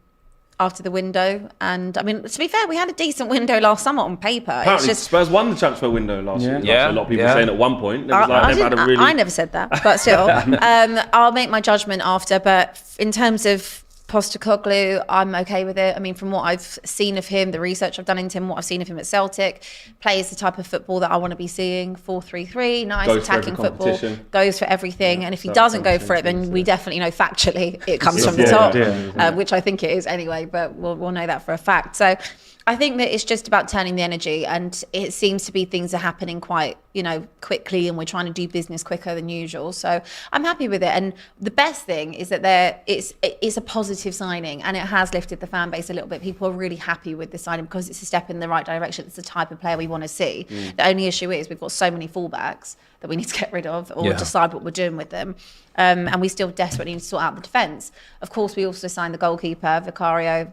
S3: after the window. And I mean, to be fair, we had a decent window last summer on paper.
S1: Apparently, Spurs won the transfer window last year.
S2: Yeah.
S1: A lot of people saying at one point.
S3: I never said that, but still, I'll make my judgment after. But in terms of Postecoglou, I'm okay with it. I mean, from what I've seen of him, the research I've done into him, what I've seen of him at Celtic, plays the type of football that I want to be seeing. 4-3-3, nice attacking football, goes for everything. And if he doesn't go for it, then we definitely know factually it comes from the top, which I think it is anyway, but we'll know that for a fact. So I think that it's just about turning the energy, and it seems to be things are happening quite, you know, quickly, and we're trying to do business quicker than usual. So I'm happy with it. And the best thing is that it's a positive signing, and it has lifted the fan base a little bit. People are really happy with this signing because it's a step in the right direction. It's the type of player we want to see. The only issue is we've got so many fullbacks that we need to get rid of or decide what we're doing with them. And we still desperately need to sort out the defence. Of course, we also signed the goalkeeper, Vicario.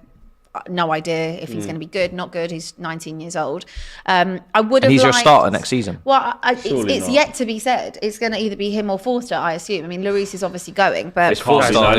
S3: No idea if he's going to be good, not good. He's 19 years old. I would have.
S2: He's your starter next season.
S3: Well, it's yet to be said. It's going to either be him or Forster, I assume. I mean, Lloris is obviously going, but
S2: it's Forster.
S3: I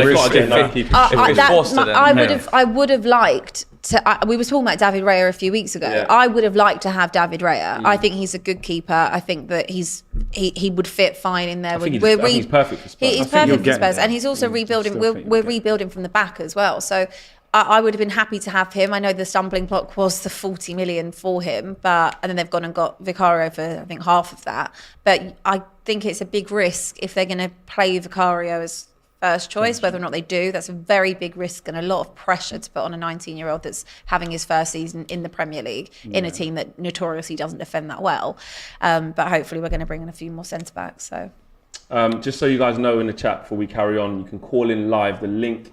S3: would have liked to. We were talking about David Raya a few weeks ago. Yeah. I would have liked to have David Raya. I think he's a good keeper. I think that he would fit fine in there.
S1: I think he's perfect for Spurs.
S3: He's perfect for Spurs, and he's also rebuilding. We're rebuilding from the back as well. So I would have been happy to have him. I know the stumbling block was the 40 million for him, and then they've gone and got Vicario for, I think, half of that. But I think it's a big risk if they're going to play Vicario as first choice. Whether or not they do, that's a very big risk and a lot of pressure to put on a 19-year-old that's having his first season in the Premier League in a team that notoriously doesn't defend that well. But hopefully we're going to bring in a few more centre-backs. So,
S1: just so you guys know, in the chat before we carry on, you can call in live. The link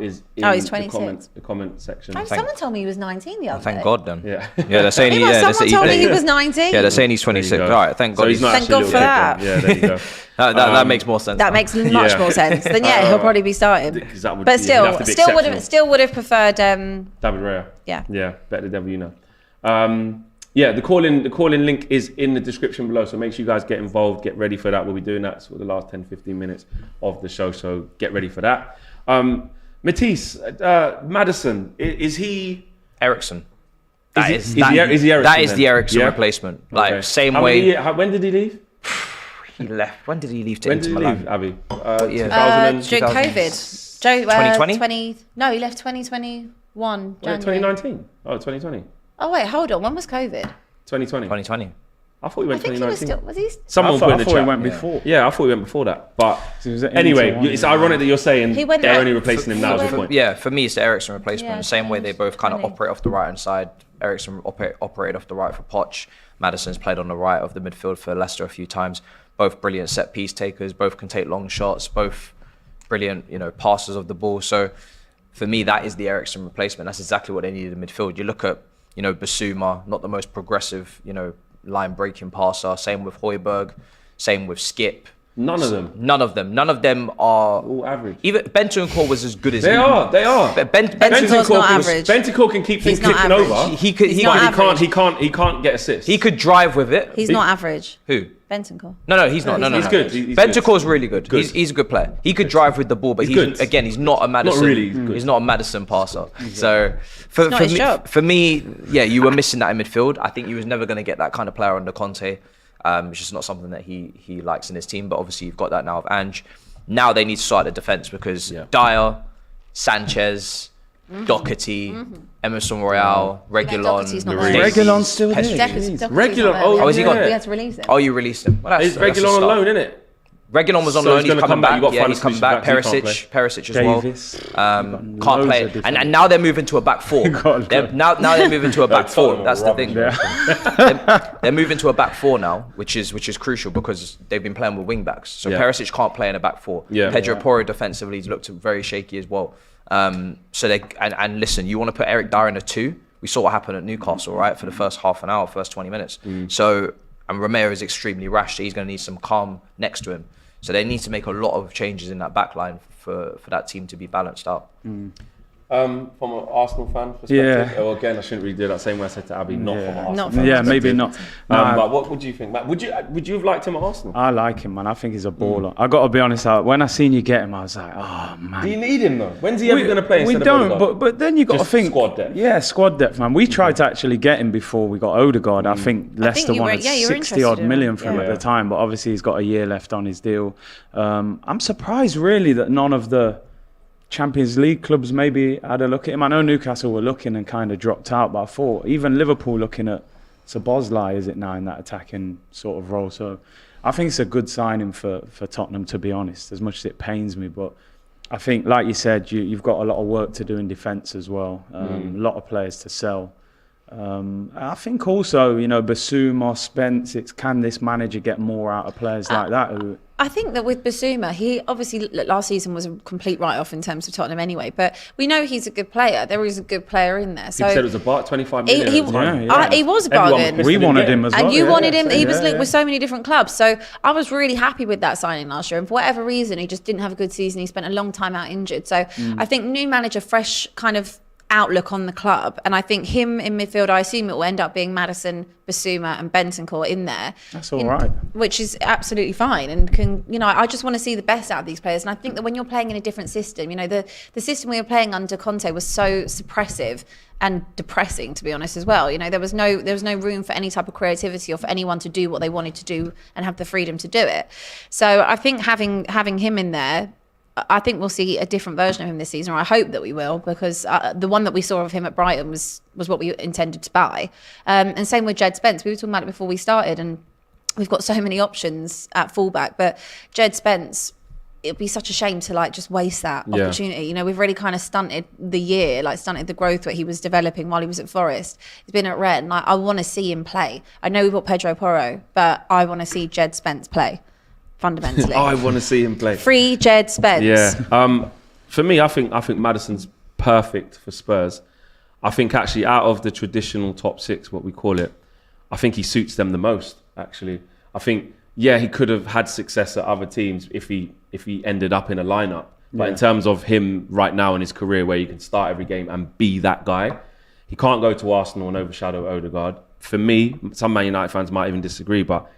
S1: is in
S3: he's 26.
S1: the comment section.
S3: Someone told me he was 19 the other day.
S2: Thank God then.
S1: Yeah.
S2: Yeah, they're saying
S3: Someone told me he was 19.
S2: Yeah, they're saying he's 26. All right, thank God.
S1: So he's not
S3: Thank
S1: actually a
S3: God
S1: little
S3: for
S1: kid
S3: that.
S1: then. Yeah, there you go.
S2: That makes more sense.
S3: That makes much more sense. Then he'll probably be starting.
S1: That would
S3: But
S1: be- he'd have to be
S3: still would have preferred.
S1: David Raya.
S3: Yeah.
S1: Yeah, better the devil you know. Yeah, the call-in link is in the description below, so make sure you guys get involved, get ready for that. We'll be doing that for the last 10-15 minutes of the show, so get ready for that. Matisse, Maddison, is he...
S2: Ericsson.
S1: Is he Ericsson
S2: That is
S1: then?
S2: the Ericsson
S1: Yeah?
S2: replacement. Like,
S1: Okay.
S2: same
S1: How
S2: way...
S1: when did he leave?
S2: He left. When did he leave to
S1: When
S2: Inter
S1: did he
S2: Milan?
S1: leave, Abby?
S2: Yeah.
S1: 2000
S3: During COVID.
S2: 2020?
S3: No, he left 2021. January.
S1: 2019? Oh, 2020.
S3: Oh wait, hold on. When was COVID?
S1: 2020.
S2: 2020.
S1: I thought he
S3: I
S1: went
S3: think he was
S1: 2019.
S3: still. Was he?
S1: Someone put in the
S4: I thought
S1: chat.
S4: he went before.
S1: Yeah, I thought he went before that. But
S4: So was it
S1: anyway,
S4: Inter one,
S1: it's
S4: yeah.
S1: ironic that you're saying
S3: He went
S1: they're
S3: there-
S1: only replacing him now is the point.
S2: Yeah, for me, it's the Ericsson replacement.
S3: Yeah,
S2: Same way they both kind of
S3: 20.
S2: operate off the right hand side. Ericsson operated off the right for Poch. Maddison's played on the right of the midfield for Leicester a few times. Both brilliant set piece takers. Both can take long shots. Both brilliant, passers of the ball. So for me, that is the Ericsson replacement. That's exactly what they needed in midfield. You look at, Basuma, not the most progressive, line breaking passer. Same with Højbjerg. Same with Skip.
S1: None of them.
S2: None of them are
S1: All average.
S2: Even Bentancur was as good as
S1: They
S2: him.
S1: are.
S3: Bentancur's not average.
S1: Bentancur can keep things
S3: He's not
S1: clicking
S3: average.
S1: over.
S3: He's not average.
S1: He can't get assists.
S2: He could drive with it.
S3: He's not average.
S2: Who?
S3: Bentancur.
S2: No, he's not. No,
S1: He's good. He's
S2: Bentancur's really good.
S1: Good.
S2: He's a good player. He could drive with the ball, but
S1: He's good.
S2: he's not a Maddison.
S1: really, he's good.
S2: He's not a Maddison passer. So for
S3: not his job.
S2: me, yeah, you were missing that in midfield. I think you was never going to get that kind of player under Conte. It's just not something that he likes in his team. But obviously you've got that now of Ange. Now they need to start the defence because Dyer, Sanchez, Doherty, Emerson Royale,
S3: Doherty's not
S2: Reguilon,
S3: there.
S4: Reguilon's still there.
S1: Reguilon,
S3: Oh,
S2: is he gone?
S3: We had to release him.
S2: Oh, you released him. Well,
S1: Is
S2: that's a
S1: Reguilon on
S2: start.
S1: loan, isn't it?
S2: Reguilon was on
S1: So
S2: loan.
S1: he's
S2: He's
S1: gonna
S2: coming
S1: come back.
S2: back.
S1: You got
S2: Yeah,
S1: find
S2: he's
S1: a
S2: coming
S1: solution
S2: back.
S1: for that. He
S2: Perisic as well.
S4: Davis.
S2: Can't
S4: Loads
S2: play.
S4: of different-
S2: And now they're moving to a back four. Now they're moving to a back four.
S1: Tottenham
S2: That's
S1: are
S2: the thing.
S1: rubbish.
S2: They're moving to a back four now, which is crucial because they've been playing with wing backs. So
S1: Yeah.
S2: Perisic can't play in a back four.
S1: Yeah.
S2: Pedro Porro defensively has looked very shaky as well. So they and listen, you want to put Eric Dyer in a 2? We saw what happened at Newcastle, right? For the first half an hour, first 20 minutes. So and Romero is extremely rash. So he's going to need some calm next to him. So they need to make a lot of changes in that back line for that team to be balanced out.
S1: From an Arsenal fan perspective,
S4: Yeah.
S1: well, again, I shouldn't really do that same way I said to Abby, not from an Arsenal
S3: Not
S1: fan
S3: from
S4: Yeah,
S1: perspective.
S4: maybe not.
S1: But what would you think, Matt? Would you have liked him at Arsenal?
S4: I like him, man. I think he's a baller. I got to be honest. When I seen you get him, I was like, oh man.
S1: Do you need him though? When's he ever going to play
S4: We
S1: instead
S4: don't,
S1: of Odegaard?
S4: but then you got to
S1: Just
S4: think
S1: squad depth.
S4: Yeah, squad depth, man. We tried to actually get him before we got Odegaard. I think Leicester
S3: you were-
S4: wanted
S3: yeah, you were
S4: 60 odd
S3: interested in
S4: million
S3: him.
S4: for him
S3: Yeah.
S4: at the time, but obviously he's got a year left on his deal. I'm surprised really that none of the Champions League clubs maybe had a look at him. I know Newcastle were looking and kind of dropped out, but I thought even Liverpool looking at Szoboszlai, is it now, in that attacking sort of role. So I think it's a good signing for Tottenham, to be honest, as much as it pains me. But I think, like you said, you've got a lot of work to do in defence as well. A lot of players to sell. I think also, Basuma, Spence, can this manager get more out of players like that?
S3: I think that with Basuma, he obviously last season was a complete write-off in terms of Tottenham anyway, but we know he's a good player. There is a good player in there. So
S1: He said it was a bar, 25 million.
S3: he,
S1: at the time.
S3: he was a
S1: Everyone
S3: bargain.
S1: was
S4: We
S1: pissed
S4: wanted
S1: he
S4: him
S1: didn't
S4: as
S1: get
S4: well.
S3: And you
S4: Yeah,
S3: wanted him.
S4: yeah,
S3: He was
S4: yeah,
S3: linked
S4: yeah.
S3: with so many different clubs. So I was really happy with that signing last year. And for whatever reason, he just didn't have a good season. He spent a long time out injured. So I think new manager, fresh kind of outlook on the club. And I think him in midfield, I assume it will end up being Maddison, Basuma and Bentancur in there.
S4: That's all right.
S3: Which is absolutely fine. And I just want to see the best out of these players. And I think that when you're playing in a different system, the system we were playing under Conte was so suppressive and depressing, to be honest, as well. There was no room for any type of creativity or for anyone to do what they wanted to do and have the freedom to do it. So I think having him in there, I think we'll see a different version of him this season, or I hope that we will, because the one that we saw of him at Brighton was what we intended to buy. And same with Jed Spence. We were talking about it before we started, and we've got so many options at fullback, but Jed Spence, it'd be such a shame to like just waste that opportunity. You know, we've really kind of stunted the year, like stunted the growth that he was developing while he was at Forest. He's been at Rennes. Like, I want to see him play. I know we bought Pedro Porro, but I want to see Jed Spence play. Fundamentally,
S1: I want to see him play.
S3: Free Jed Spence.
S1: Yeah. For me, I think Maddison's perfect for Spurs. I think actually out of the traditional top 6, what we call it, I think he suits them the most. Actually, I think he could have had success at other teams if he ended up in a lineup. But in terms of him right now in his career, where you can start every game and be that guy, he can't go to Arsenal and overshadow Odegaard. For me, some Man United fans might even disagree, but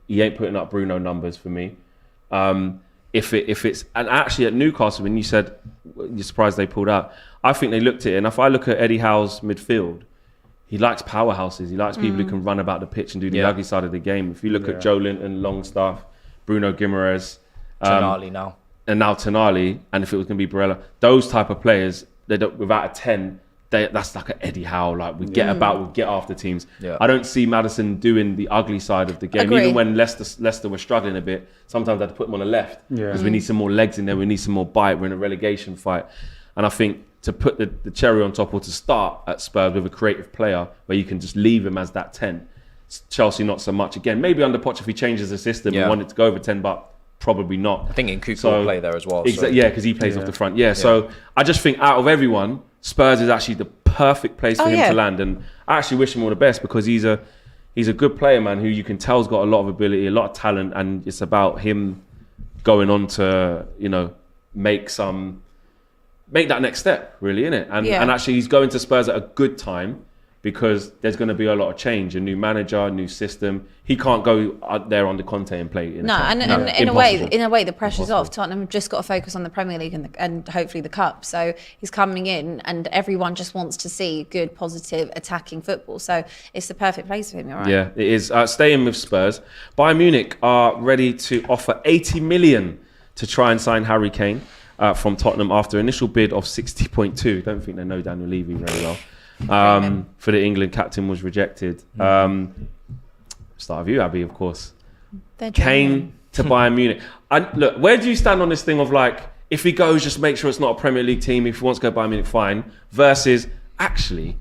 S1: he ain't putting up Bruno numbers for me. If it's and actually at Newcastle, when you said you're surprised they pulled out, I think they looked at it. And if I look at Eddie Howe's midfield, he likes powerhouses. He likes people who can run about the pitch and do the ugly side of the game. If you look at Joe Linton, Longstaff, Bruno Guimaraes,
S2: Tonali now.
S1: And now Tonali, and if it was going to be Barella, those type of players, they don't, without a 10, that's like an Eddie Howe. Like we get after teams. Yeah. I don't see Maddison doing the ugly side of the game.
S3: Agree.
S1: Even when Leicester were struggling a bit, sometimes I had to put them on the left because we need some more legs in there. We need some more bite. We're in a relegation fight. And I think to put the cherry on top or to start at Spurs with a creative player where you can just leave him as that 10. Chelsea, not so much. Again, maybe under Poch if he changes the system and wanted to go over 10, but probably not.
S2: I think Nkunku will play there as well.
S1: Yeah, because he plays off the front. Yeah, so I just think out of everyone, Spurs is actually the perfect place for him to land. And I actually wish him all the best because he's a good player, man, who you can tell's got a lot of ability, a lot of talent, and it's about him going on to, make that next step, really, innit? And actually he's going to Spurs at a good time because there's going to be a lot of change, a new manager, a new system. He can't go out there on the Conte and play. In a
S3: way, the pressure's off. Tottenham have just got to focus on the Premier League and hopefully the Cup. So he's coming in, and everyone just wants to see good, positive, attacking football. So it's the perfect place for him. You're right.
S1: Yeah, it is. Staying with Spurs, Bayern Munich are ready to offer 80 million to try and sign Harry Kane from Tottenham after initial bid of 60.2. Don't think they know Daniel Levy very well. For the England captain was rejected. Start with you, Abby, of course. Kane to Bayern Munich. And look, where do you stand on this thing of like, if he goes, just make sure it's not a Premier League team. If he wants to go Bayern Munich, fine. Versus, actually,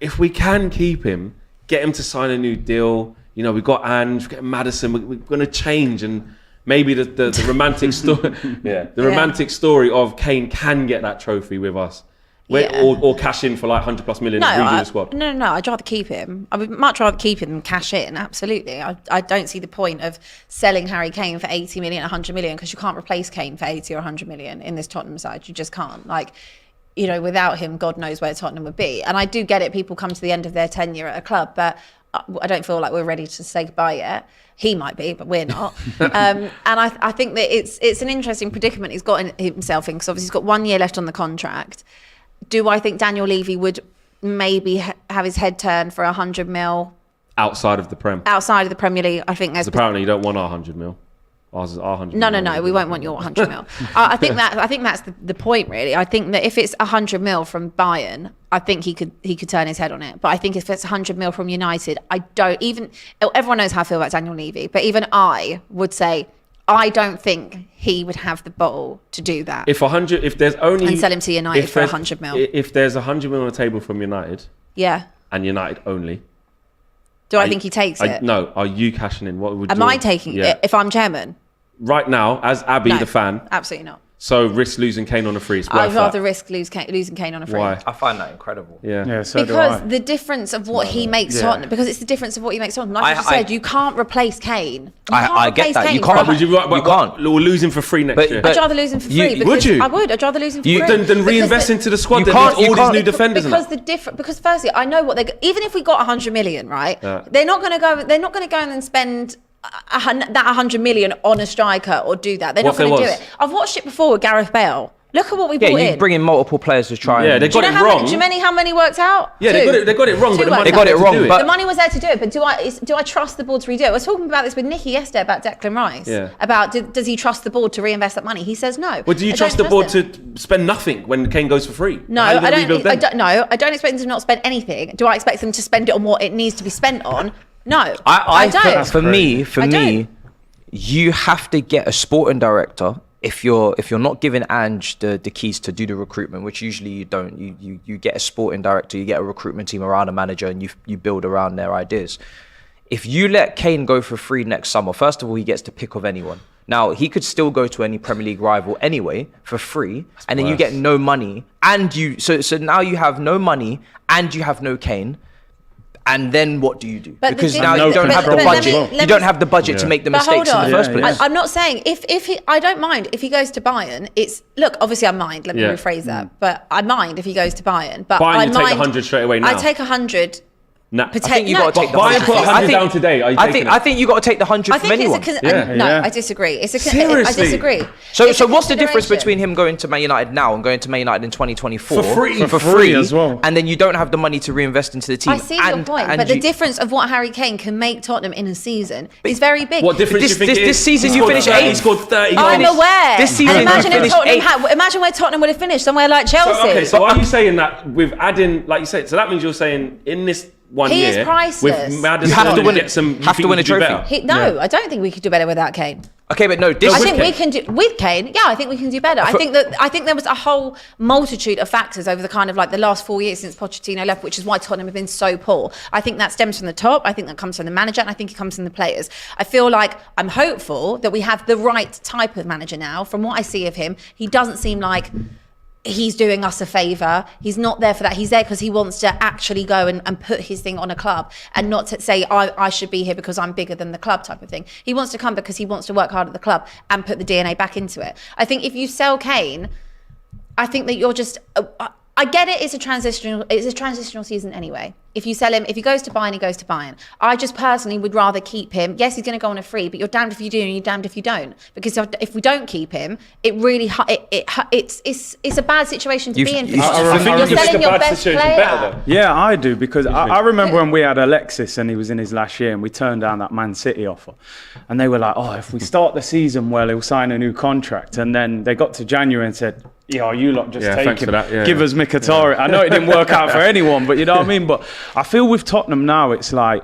S1: if we can keep him, get him to sign a new deal. We've got Ange, we've got Maddison. We're going to change, and maybe the romantic story, romantic story of Kane can get that trophy with us. Or cash in for like 100+ million and redo the squad.
S3: No, I'd rather keep him. I would much rather keep him than cash in, absolutely. I don't see the point of selling Harry Kane for 80 million, 100 million, because you can't replace Kane for 80 or 100 million in this Tottenham side. You just can't. Without him, God knows where Tottenham would be. And I do get it, people come to the end of their tenure at a club, but I don't feel like we're ready to say goodbye yet. He might be, but we're not. And I think that it's an interesting predicament he's got himself in, because obviously he's got 1 year left on the contract. Do I think Daniel Levy would maybe have his head turned for 100 mil?
S1: Outside of the Prem? Outside of the
S3: Premier League, I think there's...
S1: Apparently you don't want our 100 mil. Ours is our 100
S3: mil. No, we won't want your 100 mil. I think that's the point, really. I think that if it's 100 mil from Bayern, I think he could turn his head on it. But I think if it's 100 mil from United, everyone knows how I feel about Daniel Levy, but even I would say, I don't think he would have the ball to do that. And sell him to United for 100 mil.
S1: If there's 100 mil on the table from United, and United only,
S3: I think he takes it?
S1: No. Are you cashing in? What would?
S3: Am I taking it if I'm chairman?
S1: Right now, as Abby, the fan,
S3: absolutely not.
S1: So risk losing Kane on a free.
S3: I'd rather risk losing Kane on a free.
S1: Why?
S2: I find that incredible.
S1: Yeah.
S3: So because the difference of what he makes Tottenham, because it's the difference of what he makes Tottenham. Like you said, you can't replace Kane.
S2: I get that. You can't.
S1: You can't. We'll lose him for free next year.
S3: I'd rather lose him for free.
S1: Would you?
S3: I would. I'd rather lose him for free.
S1: Then reinvest into the squad. Then all these new defenders.
S3: Because firstly, I know what even if we got 100 million, right? They're not going to go. They're not going to go and then spend that 100 million on a striker or do that. They're not going to do it. I've watched it before with Gareth Bale. Look at what we brought in.
S2: Yeah, you bring in multiple players to try.
S1: Yeah, they got it wrong.
S3: Do you know how many worked out?
S1: Yeah, they got it wrong. But
S2: they got it wrong.
S3: But the money was there to do it. But do I trust the board to redo it? I was talking about this with Nicky yesterday about Declan Rice.
S1: Yeah.
S3: About does he trust the board to reinvest that money? He says no.
S1: Well, do you trust the board to spend nothing when Kane goes for free?
S3: No, I don't expect them to not spend anything. Do I expect them to spend it on what it needs to be spent on? No, I don't.
S2: For me, you have to get a sporting director if you're not giving Ange the keys to do the recruitment, which usually you don't, you get a sporting director, you get a recruitment team around a manager, and you build around their ideas. If you let Kane go for free next summer, first of all, he gets to pick of anyone. Now, he could still go to any Premier League rival anyway for free, and then you get no money, and so now you have no money and you have no Kane. And then what do you do? Because now you don't have the budget. You don't have the budget to make the mistakes in the first place.
S3: I'm not saying if he, I don't mind if he goes to Bayern. Look, obviously I mind. Let me rephrase that. But I mind if he goes to Bayern. But
S1: Bayern,
S3: I
S1: you
S3: mind.
S1: take 100 straight away now.
S3: I take 100.
S1: Nah.
S2: I think you got to take the
S1: Bayern
S2: 100.
S1: put 100 down today. Are you taking it?
S2: I think you got to take the 100 from anyone.
S3: No, I disagree.
S1: Seriously?
S3: I disagree.
S2: So what's the difference between him going to Man United now and going to Man United in 2024
S1: for
S4: free as well?
S2: And then you don't have the money to reinvest into the team.
S3: I see your point, but the difference of what Harry Kane can make Tottenham in a season is very big.
S1: What difference do you think it is?
S2: This season you finished 8th.
S1: He scored 30 goals.
S3: I'm aware.
S2: This season
S3: and imagine
S2: you
S3: if
S2: finished
S3: imagine where Tottenham would have finished, somewhere like Chelsea.
S1: So are you saying that with adding, like you said, so that means you're saying in this 1 year,
S3: He is priceless.
S1: with Maddison,
S2: You have to win a trophy.
S3: I don't think we could do better without Kane.
S2: Okay, but no,
S3: I think we can do with Kane. Yeah, I think we can do better. I think there was a whole multitude of factors over the kind of like the last 4 years since Pochettino left, which is why Tottenham have been so poor. I think that stems from the top. I think that comes from the manager, and I think it comes from the players. I feel like I'm hopeful that we have the right type of manager now. From what I see of him, he doesn't seem like he's doing us a favour. He's not there for that. He's there because he wants to actually go and put his thing on a club, and not to say I should be here because I'm bigger than the club type of thing. He wants to come because he wants to work hard at the club and put the DNA back into it. I think if you sell Kane, I think that you're just I get it. It's a transitional season anyway. If you sell him, if he goes to Bayern, he goes to Bayern. I just personally would rather keep him. Yes, he's going to go on a free, but you're damned if you do and you're damned if you don't. Because if we don't keep him, it really it's a bad situation to be in. You're selling your best player.
S4: Yeah, I do, because I remember when we had Alexis and he was in his last year and we turned down that Man City offer, and they were like, "Oh, if we start the season well, he'll sign a new contract." And then they got to January and said, "Yeah, you lot just take him. Give us Mkhitaryan." I know it didn't work out for anyone, but you know what I mean. But I feel with Tottenham now, it's like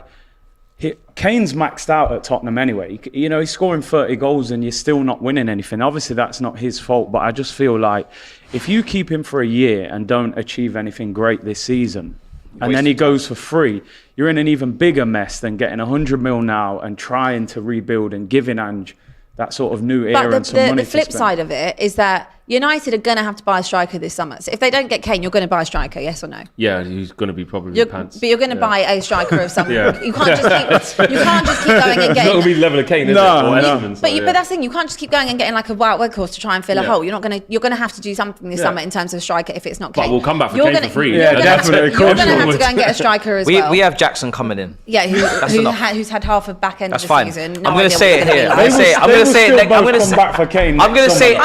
S4: Kane's maxed out at Tottenham anyway. You know, he's scoring 30 goals and you're still not winning anything. Obviously, that's not his fault, but I just feel like if you keep him for a year and don't achieve anything great this season, and then he goes for free, you're in an even bigger mess than getting 100 mil now and trying to rebuild and giving Ange that sort of new era and some money to spend.
S3: The flip side of it is that United are going to have to buy a striker this summer. So if they don't get Kane, you're going to buy a striker, yes or no?
S1: Yeah, he's going to be probably pants.
S3: But you're going to buy a striker of some. You can't just keep going and getting.
S1: It's not going to be level of Kane, is it?
S3: But that's the thing. You can't just keep going and getting like a wild workhorse to try and fill a hole. You're going to have to do something this summer in terms of striker if it's not Kane.
S1: But we'll come back for Kane for free.
S3: You're going to have to go and get a striker as well.
S2: We have Jackson coming in.
S3: Yeah, who's had half of back end of the season.
S2: I'm going to say it here. I'm going to say it. I'm going to
S4: come back for Kane.
S3: I'm not saying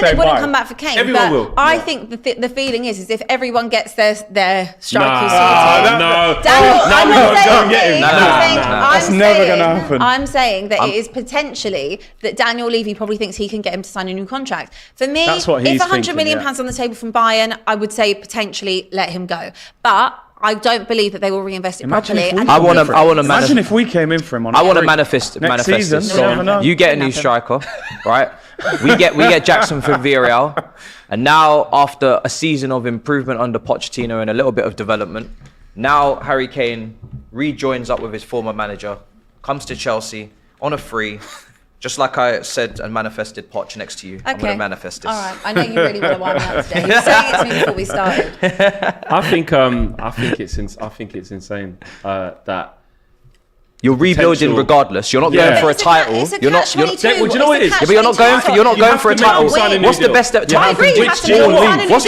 S3: they wouldn't come back for Kane. I think the feeling is if everyone gets their strikers sorted.
S4: That's never going to happen.
S3: I'm saying that it is potentially that Daniel Levy probably thinks he can get him to sign a new contract. For me, if £100 million on the table from Bayern, I would say potentially let him go. But I don't believe that they will reinvest it properly.
S4: Imagine if we came in for him on
S2: I want to manifest this. You get a new striker, right? We get Jackson from Villarreal, and now after a season of improvement under Pochettino and a little bit of development, now Harry Kane rejoins up with his former manager, comes to Chelsea on a free. Just like I said and manifested Poch next to you. Okay. I'm going to manifest this.
S3: All right. I know you really want to wind me up today. You were saying it to me before we started.
S1: I think it's insane that
S2: you're rebuilding regardless. You're not going for a title. You're not.
S1: Well, do you know what it is?
S2: But you're not going for a title. What's the best that Tottenham can do? What's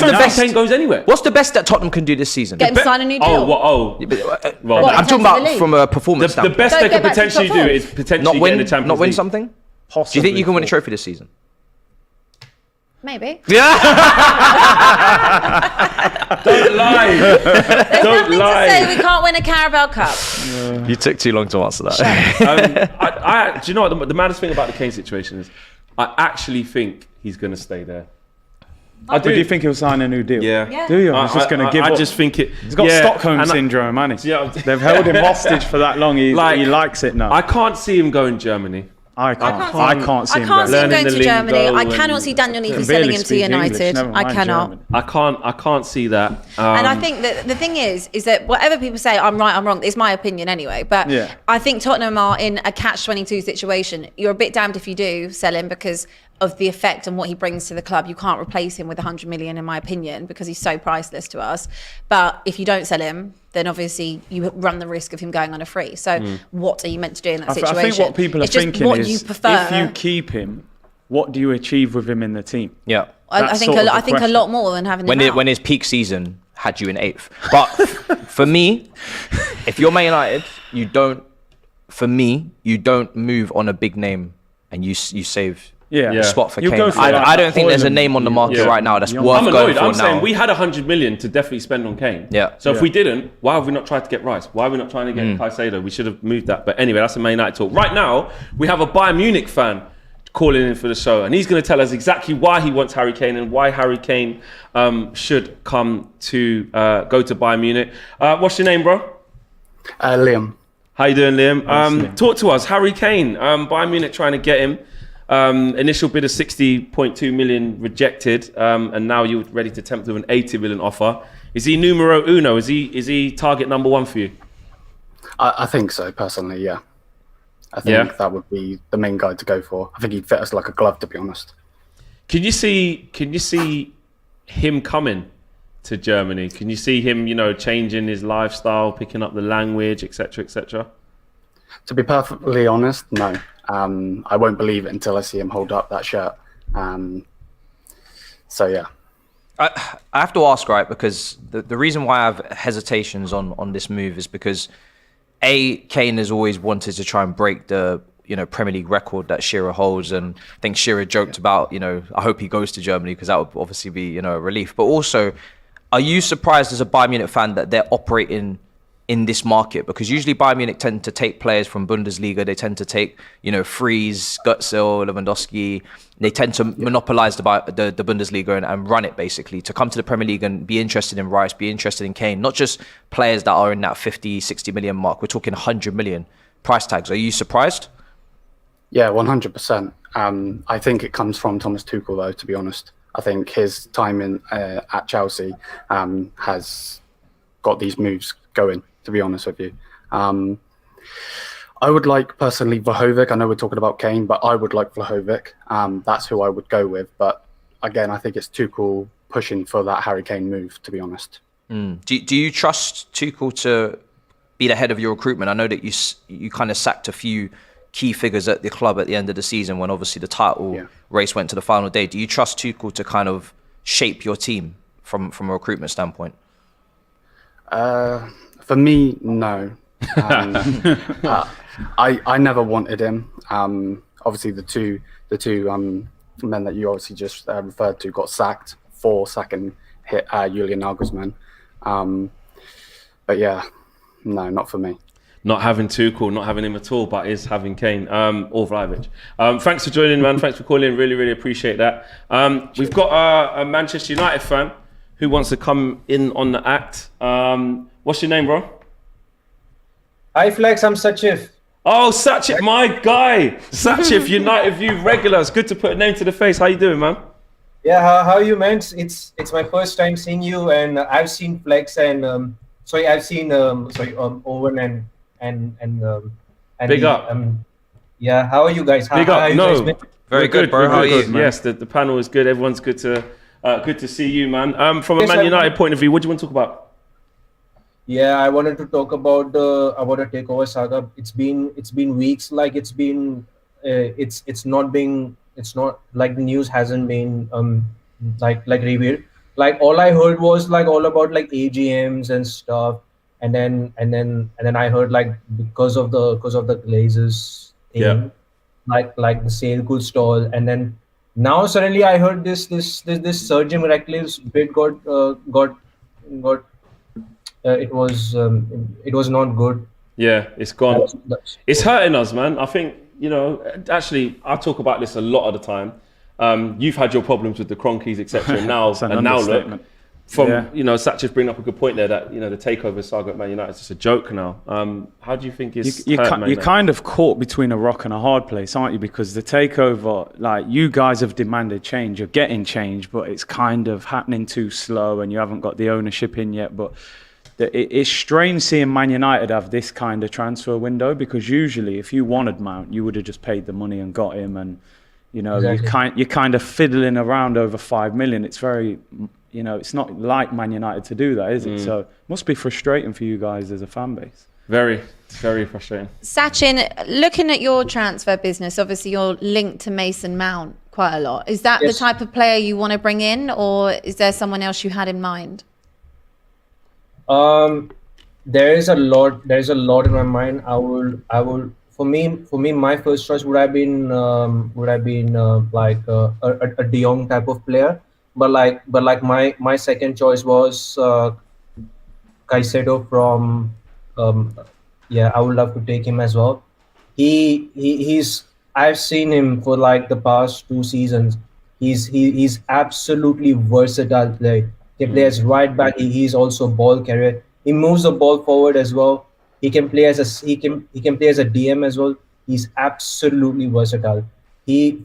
S2: the best? Kane goes anywhere. What's the best that Tottenham can do this season?
S3: Get him to sign a new deal.
S2: Well, I'm talking about from a performance standpoint.
S1: The best they could potentially do is potentially get in the Champions League.
S2: Not win something. Do you think you can win a trophy this season?
S3: Maybe.
S2: Yeah.
S1: Don't lie.
S3: There's nothing to say we can't win a Carabao Cup.
S2: You took too long to answer that.
S1: Do you know what the maddest thing about the Kane situation is? I actually think he's going to stay there.
S4: Do you think he'll sign a new deal?
S1: Yeah.
S4: Do you? He's just going to give up.
S1: I just think it.
S4: He's got Stockholm syndrome, hasn't he? They've held him hostage for that long. He likes it now.
S1: I can't see him going Germany.
S4: I can't see him
S3: I can't see him
S1: Learning
S3: going
S1: the
S3: to Germany.
S1: lingo
S3: I
S1: and-
S3: cannot see Daniel Levy
S4: Can
S3: selling
S4: barely
S3: him to
S4: speak
S3: United.
S4: English, never
S3: I
S4: mind
S3: cannot.
S4: German.
S1: I can't see that.
S3: And I think that the thing is that whatever people say, I'm right, I'm wrong. It's my opinion anyway. But
S4: Yeah.
S3: I think Tottenham are in a catch-22 situation. You're a bit damned if you do sell him because of the effect and what he brings to the club. You can't replace him with 100 million, in my opinion, because he's so priceless to us. But if you don't sell him, then obviously you run the risk of him going on a free. So what are you meant to do in that situation?
S4: I think what people are
S3: It's just
S4: thinking
S3: what
S4: is,
S3: you prefer.
S4: if you keep him, what do you achieve with him in the team?
S2: Yeah.
S3: I
S4: That's
S3: think
S4: sort of the
S3: I think a
S4: question.
S3: lot more than having him out.
S2: When his peak season had you in 8th. But for me, if you're Man United, you don't move on a big name and you save
S4: Yeah.
S2: a spot for
S4: You
S2: Kane.
S4: go for
S2: I don't think there's a
S4: Højlund.
S2: name on the market right now that's worth
S1: I'm
S2: going
S1: annoyed.
S2: for
S1: I'm
S2: now.
S1: saying we had 100 million to definitely spend on Kane.
S2: Yeah.
S1: So if
S4: Yeah.
S1: we didn't, why have we not tried to get Rice? Why are we not trying to get Caicedo? We should have moved that. But anyway, that's a Man United talk. Right now, we have a Bayern Munich fan calling in for the show, and he's going to tell us exactly why he wants Harry Kane and why Harry Kane should come to go to Bayern Munich. What's your name, bro?
S5: Liam.
S1: How you doing, Liam?
S4: Liam.
S1: Talk to us. Harry Kane. Bayern Munich trying to get him. Initial bid of 60.2 million rejected, and now you're ready to tempt with an 80 million offer. Is he numero uno? Is he target number one for you?
S5: I think so, personally, yeah. I think that would be the main guy to go for. I think he'd fit us like a glove, to be honest.
S1: Can you see him coming to Germany? Can you see him, changing his lifestyle, picking up the language, etc., etc.?
S5: To be perfectly honest, no. I won't believe it until I see him hold up that shirt. So, yeah.
S2: I have to ask, right, because the reason why I have hesitations on this move is because Kane has always wanted to try and break the Premier League record that Shearer holds, and I think Shearer joked about I hope he goes to Germany because that would obviously be a relief. But also, are you surprised as a Bayern Munich fan that they're operating in this market? Because usually Bayern Munich tend to take players from Bundesliga. They tend to take Fries, Götze, Lewandowski. They tend to monopolize the Bundesliga and run it, basically, to come to the Premier League and be interested in Rice, be interested in Kane. Not just players that are in that 50, 60 million mark. We're talking 100 million price tags. Are you surprised?
S5: Yeah, 100%. I think it comes from Thomas Tuchel, though, to be honest. I think his time at Chelsea has got these moves going, to be honest with you. I would like, personally, Vlahovic. I know we're talking about Kane, but I would like Vlahovic. That's who I would go with. But again, I think it's Tuchel pushing for that Harry Kane move, to be honest.
S2: Do you trust Tuchel to be the head of your recruitment? I know that you kind of sacked a few key figures at the club at the end of the season when obviously the title race went to the final day. Do you trust Tuchel to kind of shape your team from a recruitment standpoint?
S5: For me, no. I never wanted him. Obviously, the two men that you obviously just referred to got sacked for sacking Julian Nagelsmann. But yeah, no, not for me.
S1: Not having Tuchel, not having him at all, but is having Kane or Vlahovic. Thanks for joining, man. Thanks for calling in. Really, really appreciate that. We've got a Manchester United fan who wants to come in on the act. What's your name, bro?
S6: Hi Flex, I'm Sachif.
S1: Oh, Sachif, my guy. Sachif, United View regular. It's good to put a name to the face. How you doing, man?
S6: Yeah, how are you, man? It's my first time seeing you, and I've seen Flex and I've seen Owen and
S1: Big up.
S6: Yeah, how are you guys?
S1: Big
S6: how
S1: up.
S6: you
S1: No,
S6: guys been?
S2: Very good, bro. How are you?
S1: Yes, the panel is good. Everyone's good to see you, man. From a
S6: Yes,
S1: Man
S6: I-
S1: United point of view, what do you want to talk about?
S6: Yeah, I wanted to talk about the takeover saga. It's been weeks. Like it's not like the news hasn't been like revealed. Like all I heard was like all about like AGMs and stuff, and then I heard like because of the Glazers thing,
S1: Yeah.
S6: like the sale could stall, and then now suddenly I heard this Sergio Ratcliffe's bid got it was not good.
S1: Yeah, it's gone.
S6: That's-
S1: It's hurting us, man. I think, actually, I talk about this a lot of the time. You've had your problems with the Cronkies, etc. And now,
S4: It's an
S1: and now look,
S4: understatement.
S1: Satch's bringing up a good point there that the takeover saga at Man United is just a joke now. How do you think it's
S4: you're kind of caught between a rock and a hard place, aren't you? Because the takeover, like, you guys have demanded change, you're getting change, but it's kind of happening too slow, and you haven't got the ownership in yet. But it's strange seeing Man United have this kind of transfer window, because usually if you wanted Mount, you would have just paid the money and got him, and exactly. you're kind of fiddling around over 5 million. It's very, it's not like Man United to do that, is it? So it must be frustrating for you guys as a fan base.
S1: Very, very frustrating.
S3: Sachin, looking at your transfer business, obviously you're linked to Mason Mount quite a lot. Is that the type of player you want to bring in, or is there someone else you had in mind?
S6: There is a lot in my mind. I will. For me, my first choice would have been like a De Jong type of player, but my second choice was Caicedo from. I would love to take him as well. He's I've seen him for like the past 2 seasons. He's absolutely versatile player. He can play as right back. He's also ball carrier. He moves the ball forward as well. He can play as a DM as well. He's absolutely versatile.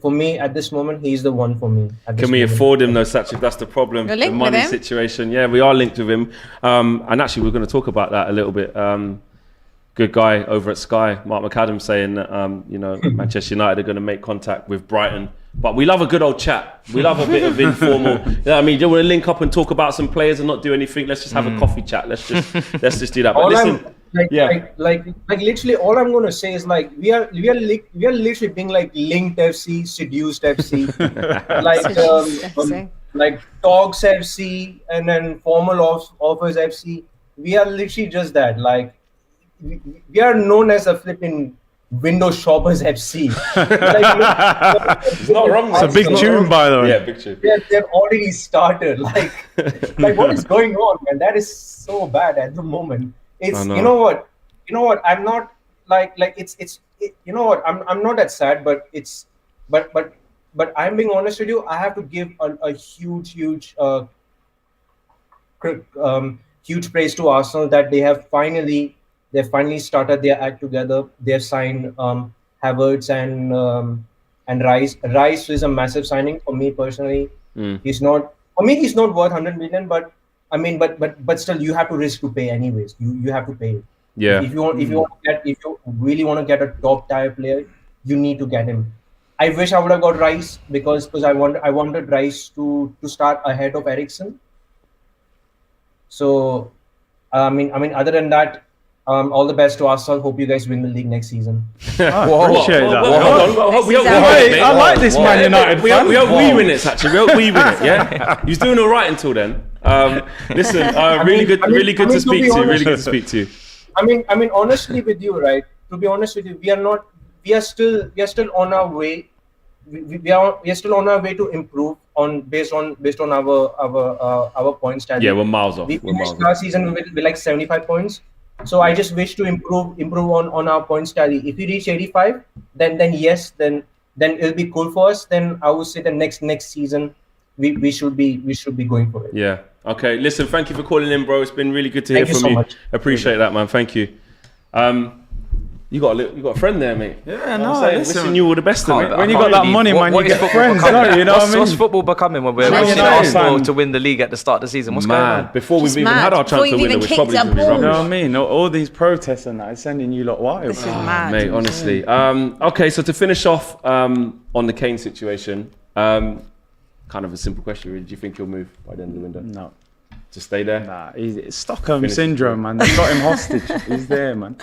S6: For me at this moment, he's the one for me.
S1: Can we afford him though, Sachin? That's the problem. The money situation. Yeah, we are linked with him. And actually, we're going to talk about that a little bit. Good guy over at Sky, Mark McAdam, saying that Manchester United are going to make contact with Brighton. But we love a good old chat. We love a bit of informal. I mean, do you want to link up and talk about some players and not do anything? Let's just have a coffee chat. Let's just do that. But listen.
S6: Like literally all I'm gonna say is like we are literally being like linked FC, seduced FC, like Talks FC, and then formal offers FC. We are literally just that. Like we are known as a flipping window shoppers FC.
S1: It's not wrong.
S4: It's a big tune, by the way.
S1: Yeah, big tune.
S6: They've already started. Like what is going on, man? That is so bad at the moment. It's you know what I'm not I'm not that sad, but I'm being honest with you. I have to give a huge praise to Arsenal that they finally started their act together. They've signed Havertz and Rice. Rice is a massive signing for me personally. He's not worth 100 million, but I mean, but still, you have to risk to pay anyways. You have to pay.
S1: Yeah.
S6: If you really want to get a top tier player, you need to get him. I wish I would have got Rice because I wanted Rice to start ahead of Eriksen. So, I mean, other than that, all the best to Arsenal. Hope you guys win the league next season.
S4: Appreciate that.
S1: I
S4: like this Man United.
S1: We win it, actually. We win it. Yeah. He's doing all right until then. Listen, really good to speak to you. Really good to speak to you.
S6: I mean, honestly, with you, right? To be honest with you, we are still on our way. We are still on our way to improve based on our points tally.
S1: Yeah, we're miles off.
S6: We finished last season with like 75 points. So I just wish to improve on our points tally. If we reach 85, then it'll be cool for us. Then I would say the next season we should be going for it.
S1: Yeah. Okay. Listen, thank you for calling in, bro. It's been really good to hear from you.
S6: Much.
S1: Appreciate that, man. Thank you. You got a friend there, mate.
S4: Yeah, no,
S1: wishing you all the best, mate.
S4: When you got that money, man, you get friends, don't you? You know what I mean?
S2: What's football becoming when we're watching Arsenal to win the league at the start of the season? What's going on?
S1: Before we've even had our transfer window, we're probably going to be rubbish.
S4: You know what I mean? All these protests and that is sending you lot wild.
S3: This is mad.
S1: Mate, honestly. Okay, so to finish off on the Kane situation, kind of a simple question, really. Do you think he'll move by the end of the window?
S4: No.
S1: To stay there?
S4: Nah, it's Stockholm syndrome, man. They've got him hostage. He's there, man.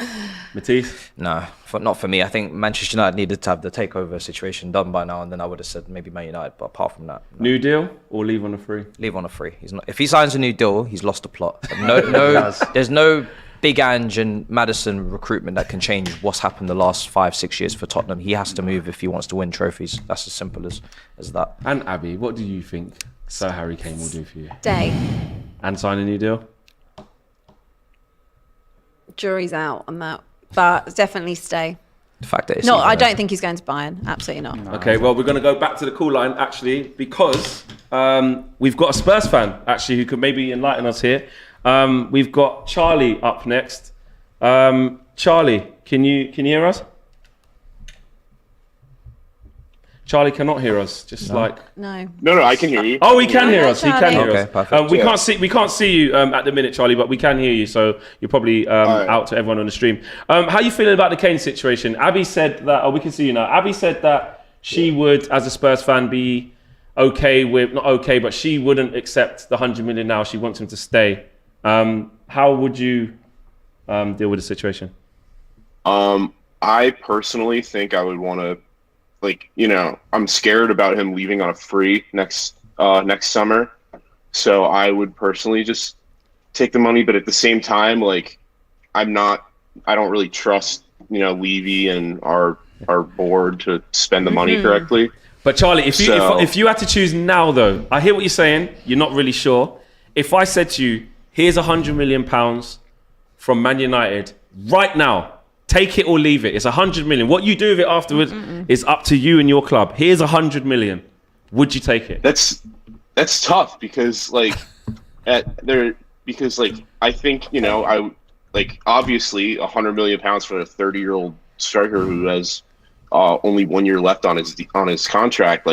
S1: Matisse?
S2: No, not for me. I think Manchester United needed to have the takeover situation done by now, and then I would have said maybe Man United. But apart from that, no.
S1: New deal or leave on a free?
S2: Leave on a free. He's not. If he signs a new deal, he's lost the plot. No, there's no Big Ange and Maddison recruitment that can change what's happened the last 5-6 years for Tottenham. He has to move if he wants to win trophies. That's as simple as that.
S1: And Abby, what do you think Sir Harry Kane will do for you?
S3: Stay.
S1: And sign a new deal?
S3: Jury's out on that, but definitely stay.
S2: The fact that it's
S3: No,
S2: even
S3: I
S2: there.
S3: don't think he's going to Bayern. Absolutely not.
S1: Okay, well, we're going to go back to the call line, actually, because we've got a Spurs fan, actually, who could maybe enlighten us here. We've got Charlie up next. Charlie, can you hear us? Charlie cannot hear us. Just like
S3: No.
S7: No, I can hear you.
S1: oh, he can hear us. He can hear
S2: Okay,
S1: us.
S2: perfect.
S1: We can't see you at the minute, Charlie, but we can hear you. So you're probably
S7: right.
S1: out to everyone on the stream. How are you feeling about the Kane situation? Abby said that. Oh, we can see you now. Abby said that she would, as a Spurs fan, be okay with not okay, but she wouldn't accept the 100 million now. She wants him to stay. How would you deal with the situation?
S7: I personally think I would want to, I'm scared about him leaving on a free next summer. So I would personally just take the money. But at the same time, I don't really trust, Levy and our board to spend the money correctly.
S1: But Charlie, if you had to choose now, though, I hear what you're saying. You're not really sure. If I said to you, here's £100 million from Man United right now, take it or leave it. It's 100 million. What you do with it afterwards is up to you and your club. Here's 100 million. Would you take it?
S7: That's tough because I think obviously 100 million pounds for a 30-year-old striker who has only 1 year left on his contract.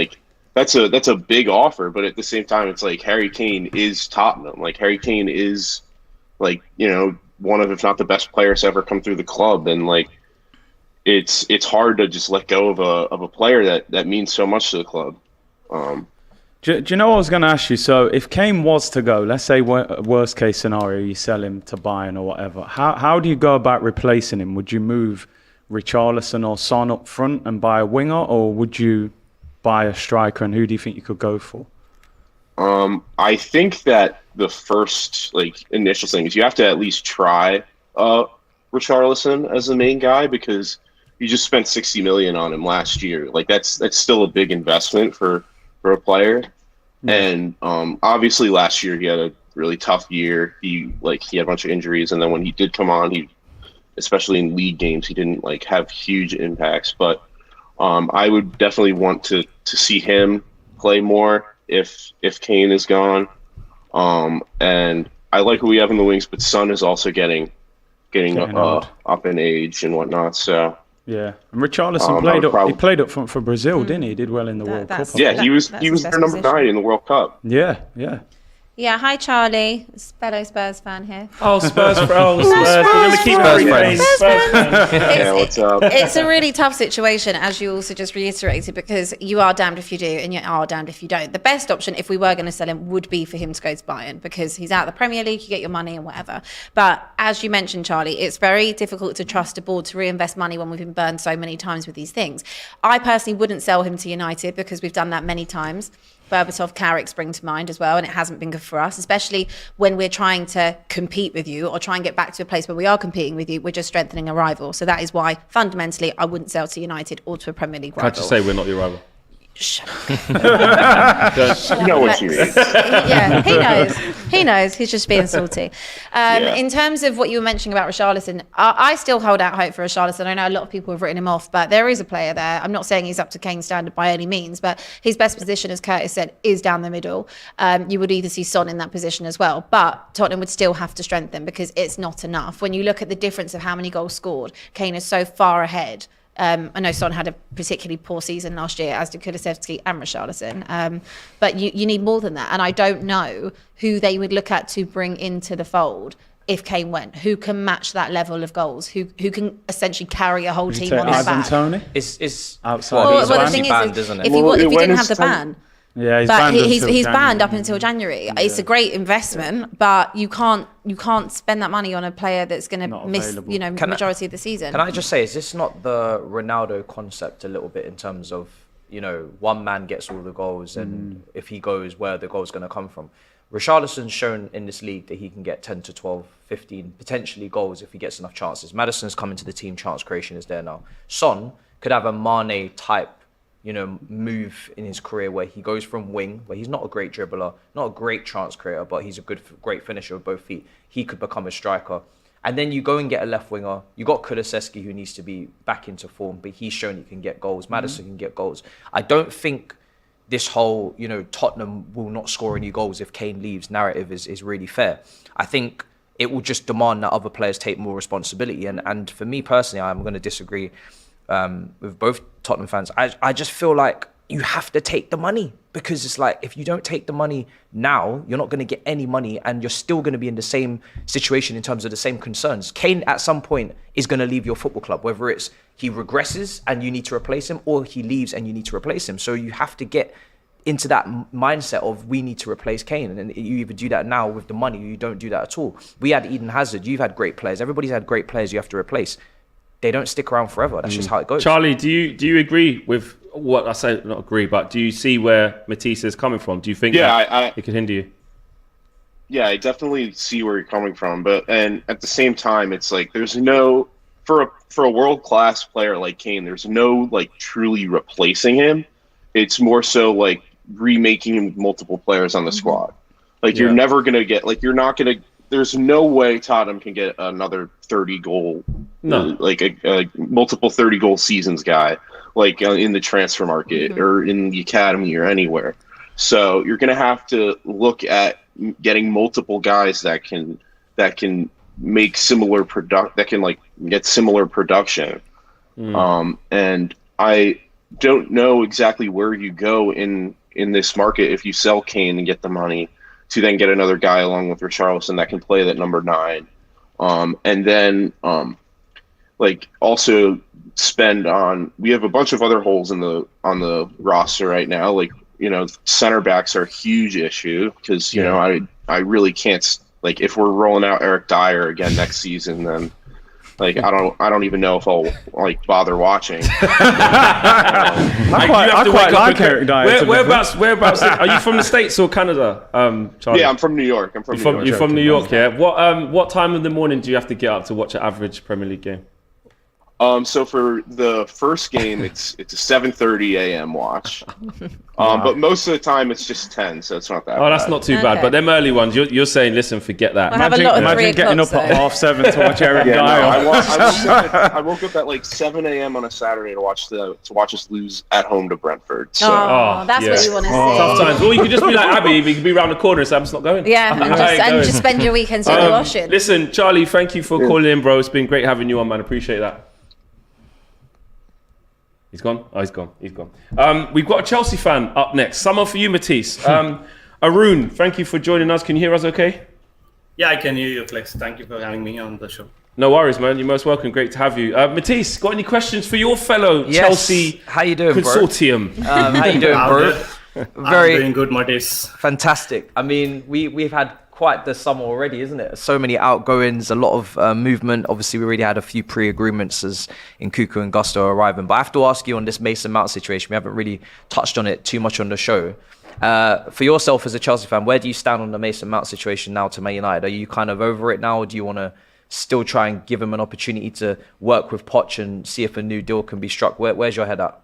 S7: That's a big offer, but at the same time, it's Harry Kane is Tottenham. Harry Kane is one of, if not the best players to ever come through the club, and it's hard to just let go of a player that means so much to the club.
S4: Do you know what I was going to ask you? So if Kane was to go, let's say worst case scenario, you sell him to Bayern or whatever. How do you go about replacing him? Would you move Richarlison or Son up front and buy a winger, or would you buy a striker? And who do you think you could go for?
S7: I think that the first initial thing is you have to at least try Richarlison as the main guy, because you just spent 60 million on him last year. That's still a big investment for a player. And obviously last year he had a really tough year. He had a bunch of injuries, and then when he did come on, he, especially in league games, he didn't have huge impacts. But I would definitely want to see him play more if Kane is gone. And I like what we have in the wings, but Son is also getting up in age and whatnot. So
S4: yeah, and Richarlison played up front for Brazil, didn't he? He did well in the World Cup.
S7: Yeah, he was their number 9 in the World Cup.
S4: Yeah.
S3: Yeah, hi Charlie, fellow Spurs fan here.
S1: Oh, Spurs. We're going to keep
S2: Spurs
S1: Harry Kane.
S2: friends.
S1: Spurs fans.
S7: Yeah, what's up?
S3: It's a really tough situation, as you also just reiterated, because you are damned if you do and you are damned if you don't. The best option, if we were going to sell him, would be for him to go to Bayern, because he's out of the Premier League, you get your money and whatever. But as you mentioned, Charlie, it's very difficult to trust a board to reinvest money when we've been burned so many times with these things. I personally wouldn't sell him to United, because we've done that many times. Berbatov, Carrick spring to mind as well, and it hasn't been good for us, especially when we're trying to compete with you or try and get back to a place where we are competing with you. We're just strengthening a rival. So that is why, fundamentally, I wouldn't sell to United or to a Premier League rival.
S1: How'd you say we're not your rival?
S7: You know what you mean.
S3: Yeah, he knows. He's just being salty. In terms of what you were mentioning about Richarlison, I still hold out hope for Richarlison. I know a lot of people have written him off, but there is a player there. I'm not saying he's up to Kane's standard by any means, but his best position, as Curtis said, is down the middle. You would either see Son in that position as well, but Tottenham would still have to strengthen, because it's not enough. When you look at the difference of how many goals scored, Kane is so far ahead. I know Son had a particularly poor season last year, as did Kulusevski and Richarlison. But you need more than that. And I don't know who they would look at to bring into the fold if Kane went. Who can match that level of goals? Who can essentially carry a whole team on their back?
S4: Tony?
S2: It's
S4: outside.
S3: Well, the
S2: banned,
S3: thing is,
S2: isn't it?
S3: if he didn't have the ban.
S4: Yeah,
S3: he's banned up until January. Yeah. It's a great investment, but you can't spend that money on a player that's going to miss majority of the season.
S2: Can I just say, is this not the Ronaldo concept a little bit, in terms of one man gets all the goals, and if he goes, where the goal's going to come from? Richarlison's shown in this league that he can get 10 to 12, 15 potentially goals if he gets enough chances. Maddison's coming to the team, chance creation is there now. Son could have a Mane type move in his career where he goes from wing, where he's not a great dribbler, not a great chance creator, but he's a great finisher with both feet. He could become a striker. And then you go and get a left winger. You got Kulusevski, who needs to be back into form, but he's shown he can get goals. Maddison can get goals. I don't think this whole, Tottenham will not score any goals if Kane leaves narrative is really fair. I think it will just demand that other players take more responsibility. And for me personally, I'm going to disagree with both Tottenham fans. I just feel like you have to take the money, because it's like, if you don't take the money now, you're not going to get any money, and you're still going to be in the same situation in terms of the same concerns. Kane at some point is going to leave your football club, whether it's he regresses and you need to replace him, or he leaves and you need to replace him. So you have to get into that mindset of, we need to replace Kane, and you either do that now with the money, or you don't do that at all. We had Eden Hazard, you've had great players, everybody's had great players you have to replace. They don't stick around forever. That's just how it goes.
S1: Charlie, do you agree with what I say? Not agree, but do you see where Matisse is coming from? Do you think it could hinder you?
S7: Yeah, I definitely see where you're coming from, and at the same time, it's like there's no for a world-class player like Kane, there's no like truly replacing him. It's more so like remaking him with multiple players on the squad. Like you're never gonna get there's no way Tottenham can get another 30 goal, like a multiple 30 goal seasons guy, like in the transfer market or in the academy or anywhere. So you're going to have to look at getting multiple guys that can make similar that can like get similar production. And I don't know exactly where you go in this market if you sell Kane and get the money to then get another guy along with Richarlison that can play that number 9. And then like also spend on, we have a bunch of other holes on the roster right now. Like, center backs are a huge issue because, I really can't, like, if we're rolling out Eric Dyer again next season, then like I don't even know if I'll like bother watching.
S4: I quite like Eric Dyer.
S1: Whereabouts? Are you from the States or Canada, Charlie?
S7: Yeah, I'm from New York.
S1: You're from New York, yeah. What time of the morning do you have to get up to watch an average Premier League game?
S7: So for the first game, it's a 7:30 a.m. watch. But most of the time it's just 10, so it's not that bad.
S1: That's not too bad. But them early ones, you're saying, listen, forget that.
S4: Imagine getting up at 7:30 to watch Eric Dyer.
S7: I woke up at like 7 a.m. on a Saturday to watch us lose at home to Brentford. So.
S3: That's what you want to see.
S1: Sometimes, or you could just be like Abby, you could be around the corner and say, I'm just not going.
S3: Yeah, and just spend your weekends doing the washing.
S1: Listen, Charlie, thank you for calling in, bro. It's been great having you on, man. Appreciate that. He's gone? Oh, he's gone. We've got a Chelsea fan up next. Someone for you, Matisse. Arun, thank you for joining us. Can you hear us okay?
S8: Yeah, I can hear you, Flex. Thank you for having me on the show.
S1: No worries, man. You're most welcome. Great to have you. Matisse, got any questions for your fellow Chelsea
S2: How you doing,
S1: consortium?
S2: Bro? How you doing, bro?
S8: I'm doing good, Matisse.
S2: Fantastic. I mean, we've had quite the summer already, isn't it? So many outgoings, a lot of movement. Obviously, we already had a few pre-agreements as in Cuckoo and Gusto arriving. But I have to ask you on this Mason Mount situation. We haven't really touched on it too much on the show. For yourself as a Chelsea fan, where do you stand on the Mason Mount situation now to Man United? Are you kind of over it now, or do you want to still try and give him an opportunity to work with Poch and see if a new deal can be struck? Where's your head at?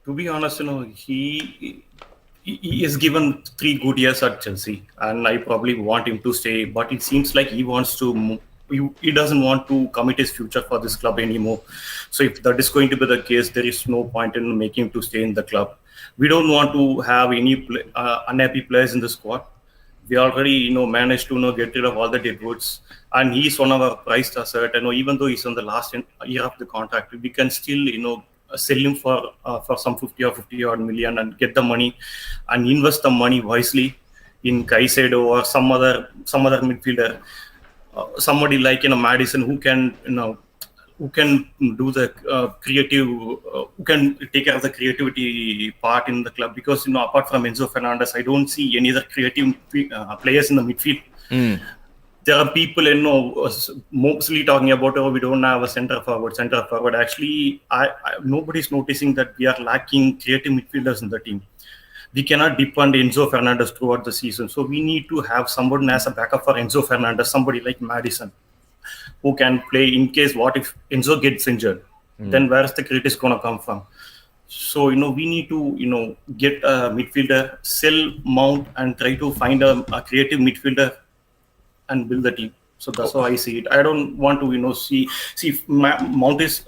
S8: To be honest, he is given 3 good years at Chelsea, and I probably want him to stay. But it seems like he wants to. He doesn't want to commit his future for this club anymore. So if that is going to be the case, there is no point in making him to stay in the club. We don't want to have any unhappy players in the squad. We already, managed to get rid of all the deadwoods, and he's one of our prized asset. Even though he's on the last year of the contract, we can still, sell him for some 50 odd million and get the money and invest the money wisely in Caicedo or some other midfielder, somebody like Maddison who can do the creative, who can take care of the creativity part in the club, because apart from Enzo Fernandez, I don't see any other creative players in the midfield. There are people mostly talking about, we don't have a center forward. Actually, nobody's noticing that we are lacking creative midfielders in the team. We cannot depend on Enzo Fernandez throughout the season. So we need to have someone as a backup for Enzo Fernandez, somebody like Maddison, who can play in case what if Enzo gets injured. Then where is the credit going to come from? So, we need to, get a midfielder, sell Mount, and try to find a creative midfielder and build the team. So that's how I see it. I don't want to, see if Mount is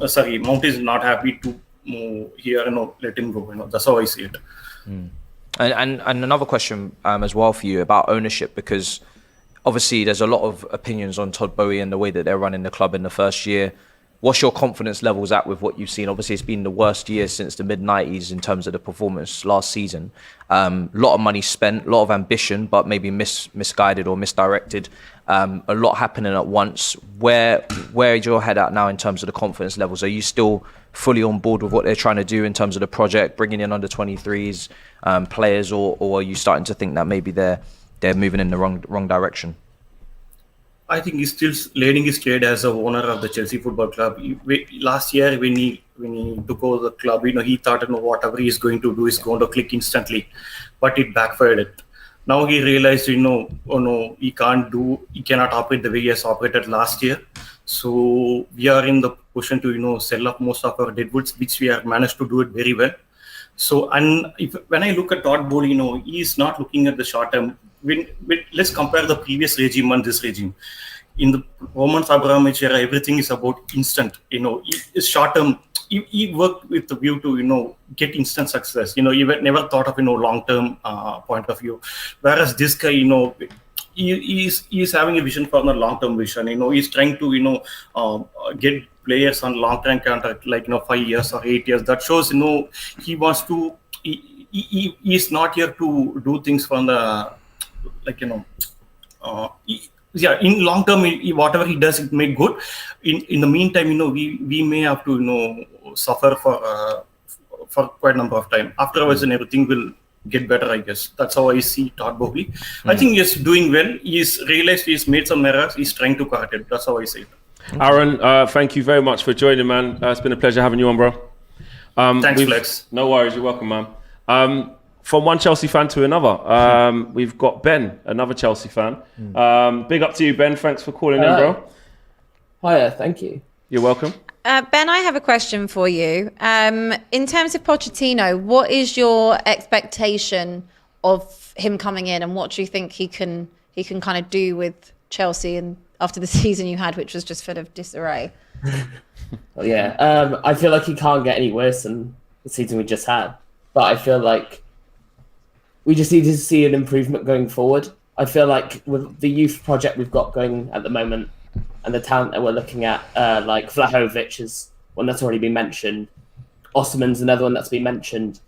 S8: not happy to move here, let him go. That's how I see it.
S2: And another question as well for you about ownership, because obviously there's a lot of opinions on Todd Boehly and the way that they're running the club in the first year. What's your confidence levels at with what you've seen? Obviously, it's been the worst year since the mid-90s in terms of the performance last season. A lot of money spent, a lot of ambition, but maybe misguided or misdirected. A lot happening at once. Where is your head at now in terms of the confidence levels? Are you still fully on board with what they're trying to do in terms of the project, bringing in under 23s players, or are you starting to think that maybe they're moving in the wrong direction?
S8: I think he's still learning his trade as a owner of the Chelsea Football Club. Last year, when he took over the club, he thought whatever he's going to do is going to click instantly, but it backfired. Now he realized, he cannot operate the way he has operated last year. So we are in the position to sell up most of our deadwoods, which we have managed to do it very well. So when I look at Todd Boehly, he's not looking at the short term. Let's compare the previous regime and this regime. In the Roman Abramovich era, everything is about instant. It's short term. He worked with the view to get instant success. He never thought of long term point of view. Whereas this guy, he's having a vision for the long term vision. He's trying to get players on long term contract, like 5 years or 8 years. That shows he wants to. He is not here to do things from the in long term, whatever he does, it made good. In the meantime, we may have to suffer for quite a number of time. Afterwards, and everything will get better, I guess. That's how I see Todd Boehly. I think he's doing well. He's realized he's made some errors. He's trying to correct it. That's how I see it.
S1: Aaron, thank you very much for joining, man. It's been a pleasure having you on, bro.
S8: Thanks, Flex.
S1: No worries. You're welcome, man. From one Chelsea fan to another, we've got Ben, another Chelsea fan. Big up to you, Ben. Thanks for calling in, bro.
S9: Hiya, thank you.
S1: You're welcome.
S3: Ben, I have a question for you. In terms of Pochettino, what is your expectation of him coming in, and what do you think he can kind of do with Chelsea and after the season you had, which was just full of disarray?
S9: Well, yeah, I feel like he can't get any worse than the season we just had. But I feel like we just need to see an improvement going forward. I feel like with the youth project we've got going at the moment and the talent that we're looking at, like Vlahovic is one that's already been mentioned. Osman's another one that's been mentioned.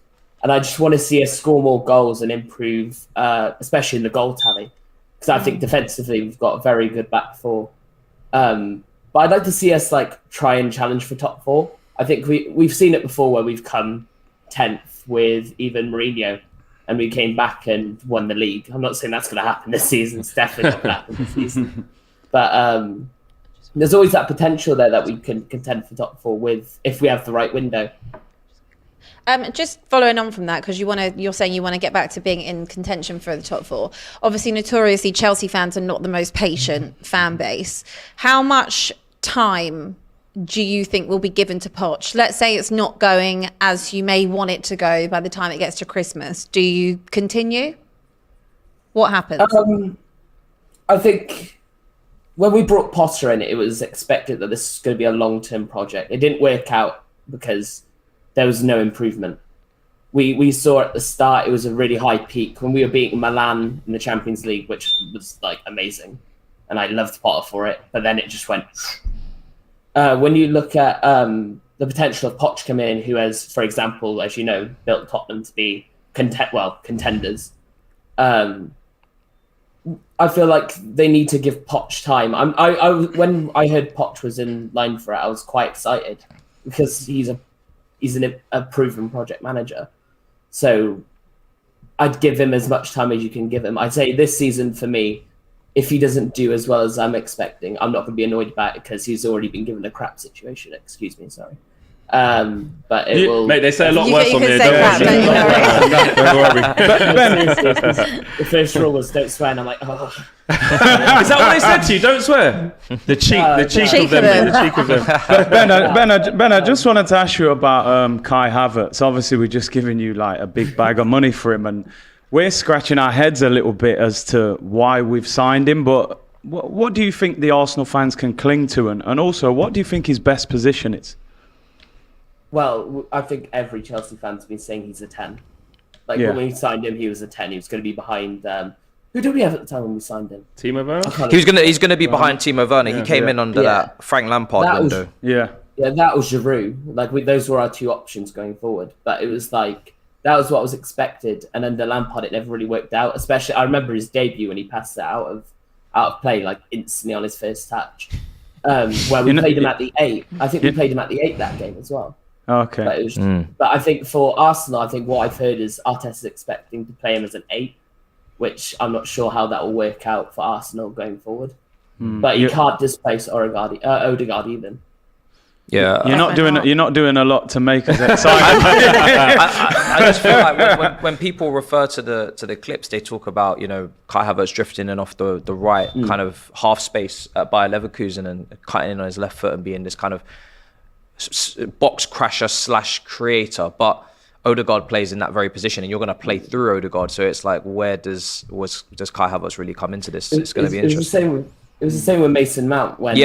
S9: And I just want to see us score more goals and improve, especially in the goal tally. Because I think defensively we've got a very good back four. But I'd like to see us try and challenge for top four. I think we've seen it before where we've come 10th with even Mourinho, and we came back and won the league. I'm not saying that's going to happen this season. It's definitely not going to happen this season. But there's always that potential there that we can contend for top four with if we have the right window.
S3: Just following on from that, because you're saying you want to get back to being in contention for the top four. Obviously, notoriously, Chelsea fans are not the most patient fan base. How much time do you think will be given to Poch? Let's say it's not going as you may want it to go by the time it gets to Christmas. Do you continue? What happens?
S9: I think when we brought Potter in, it was expected that this is going to be a long-term project. It didn't work out because there was no improvement. We saw at the start, it was a really high peak when we were beating Milan in the Champions League, which was amazing. And I loved Potter for it, but then it just went... when you look at the potential of Poch coming in, who has, for example, as you know, built Tottenham to be contenders, I feel like they need to give Poch time. When I heard Poch was in line for it, I was quite excited because he's a proven project manager. So I'd give him as much time as you can give him. I'd say this season for me, if he doesn't do as well as I'm expecting, I'm not going to be annoyed about it because he's already been given a crap situation. Excuse me, sorry. But it will...
S1: Mate, they say a lot worse on there.
S3: Don't
S1: worry.
S9: The first rule was don't swear, and I'm like, oh.
S1: Is that what they said to you? Don't swear. The cheek of them. The cheek of them.
S4: Ben, I just wanted to ask you about Kai Havertz. Obviously, we're just giving you a big bag of money for him, and we're scratching our heads a little bit as to why we've signed him. But what do you think the Arsenal fans can cling to, and also what do you think his best position is?
S9: Well, I think every Chelsea fan's been saying he's a 10. Like when we signed him, he was a 10. He was going to be behind. Who did we have at the time when we signed him?
S1: Timo Werner.
S2: He's gonna be behind Timo Werner. He came in under that Frank Lampard window.
S9: Yeah, that was Giroud. Like those were our two options going forward. But it was like that was what was expected. And under Lampard, it never really worked out. Especially, I remember his debut when he passed it out of play like instantly on his first touch. Where we played him at the 8. I think we played him at the 8 that game as well.
S4: Okay.
S9: But, but I think for Arsenal, I think what I've heard is Arteta's expecting to play him as an 8. Which I'm not sure how that will work out for Arsenal going forward. But you can't displace Odegaard even.
S2: Yeah,
S4: you're not doing a lot to make us excited.
S2: I just feel like when people refer to the clips, they talk about Kai Havertz drifting in off the right kind of half space at Bayer Leverkusen and cutting in on his left foot and being this kind of box crasher / creator, but Odegaard plays in that very position, and you're going to play through Odegaard. So it's like, where does Kai Havertz really come into this? It's going to be interesting.
S9: It was the same with Mason Mount when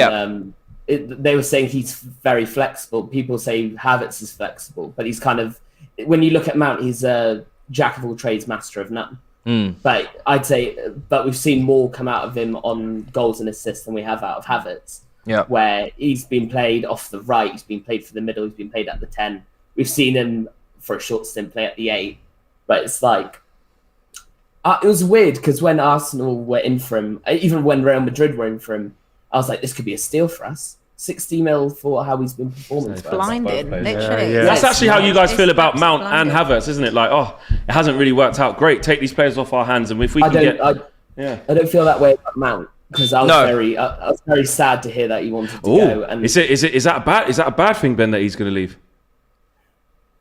S9: they were saying he's very flexible. People say Havertz is flexible, but he's kind of, when you look at Mount, he's a jack of all trades, master of none. But I'd say, we've seen more come out of him on goals and assists than we have out of Havertz.
S2: Yeah,
S9: where he's been played off the right, he's been played for the middle, he's been played at the 10. We've seen him for a short stint play at the 8, but it's like it was weird because when Arsenal were in for him, even when Real Madrid were in for him, I was like, this could be a steal for us. 60 mil for how he's been performing.
S3: Blinded, literally.
S1: That's actually how you guys feel about Mount and Havertz, isn't it? Like, it hasn't really worked out. Great, take these players off our hands, and if we can
S9: I don't feel that way about Mount because I was very sad to hear that he wanted to go. And
S1: is that a bad thing, Ben, that he's going to leave?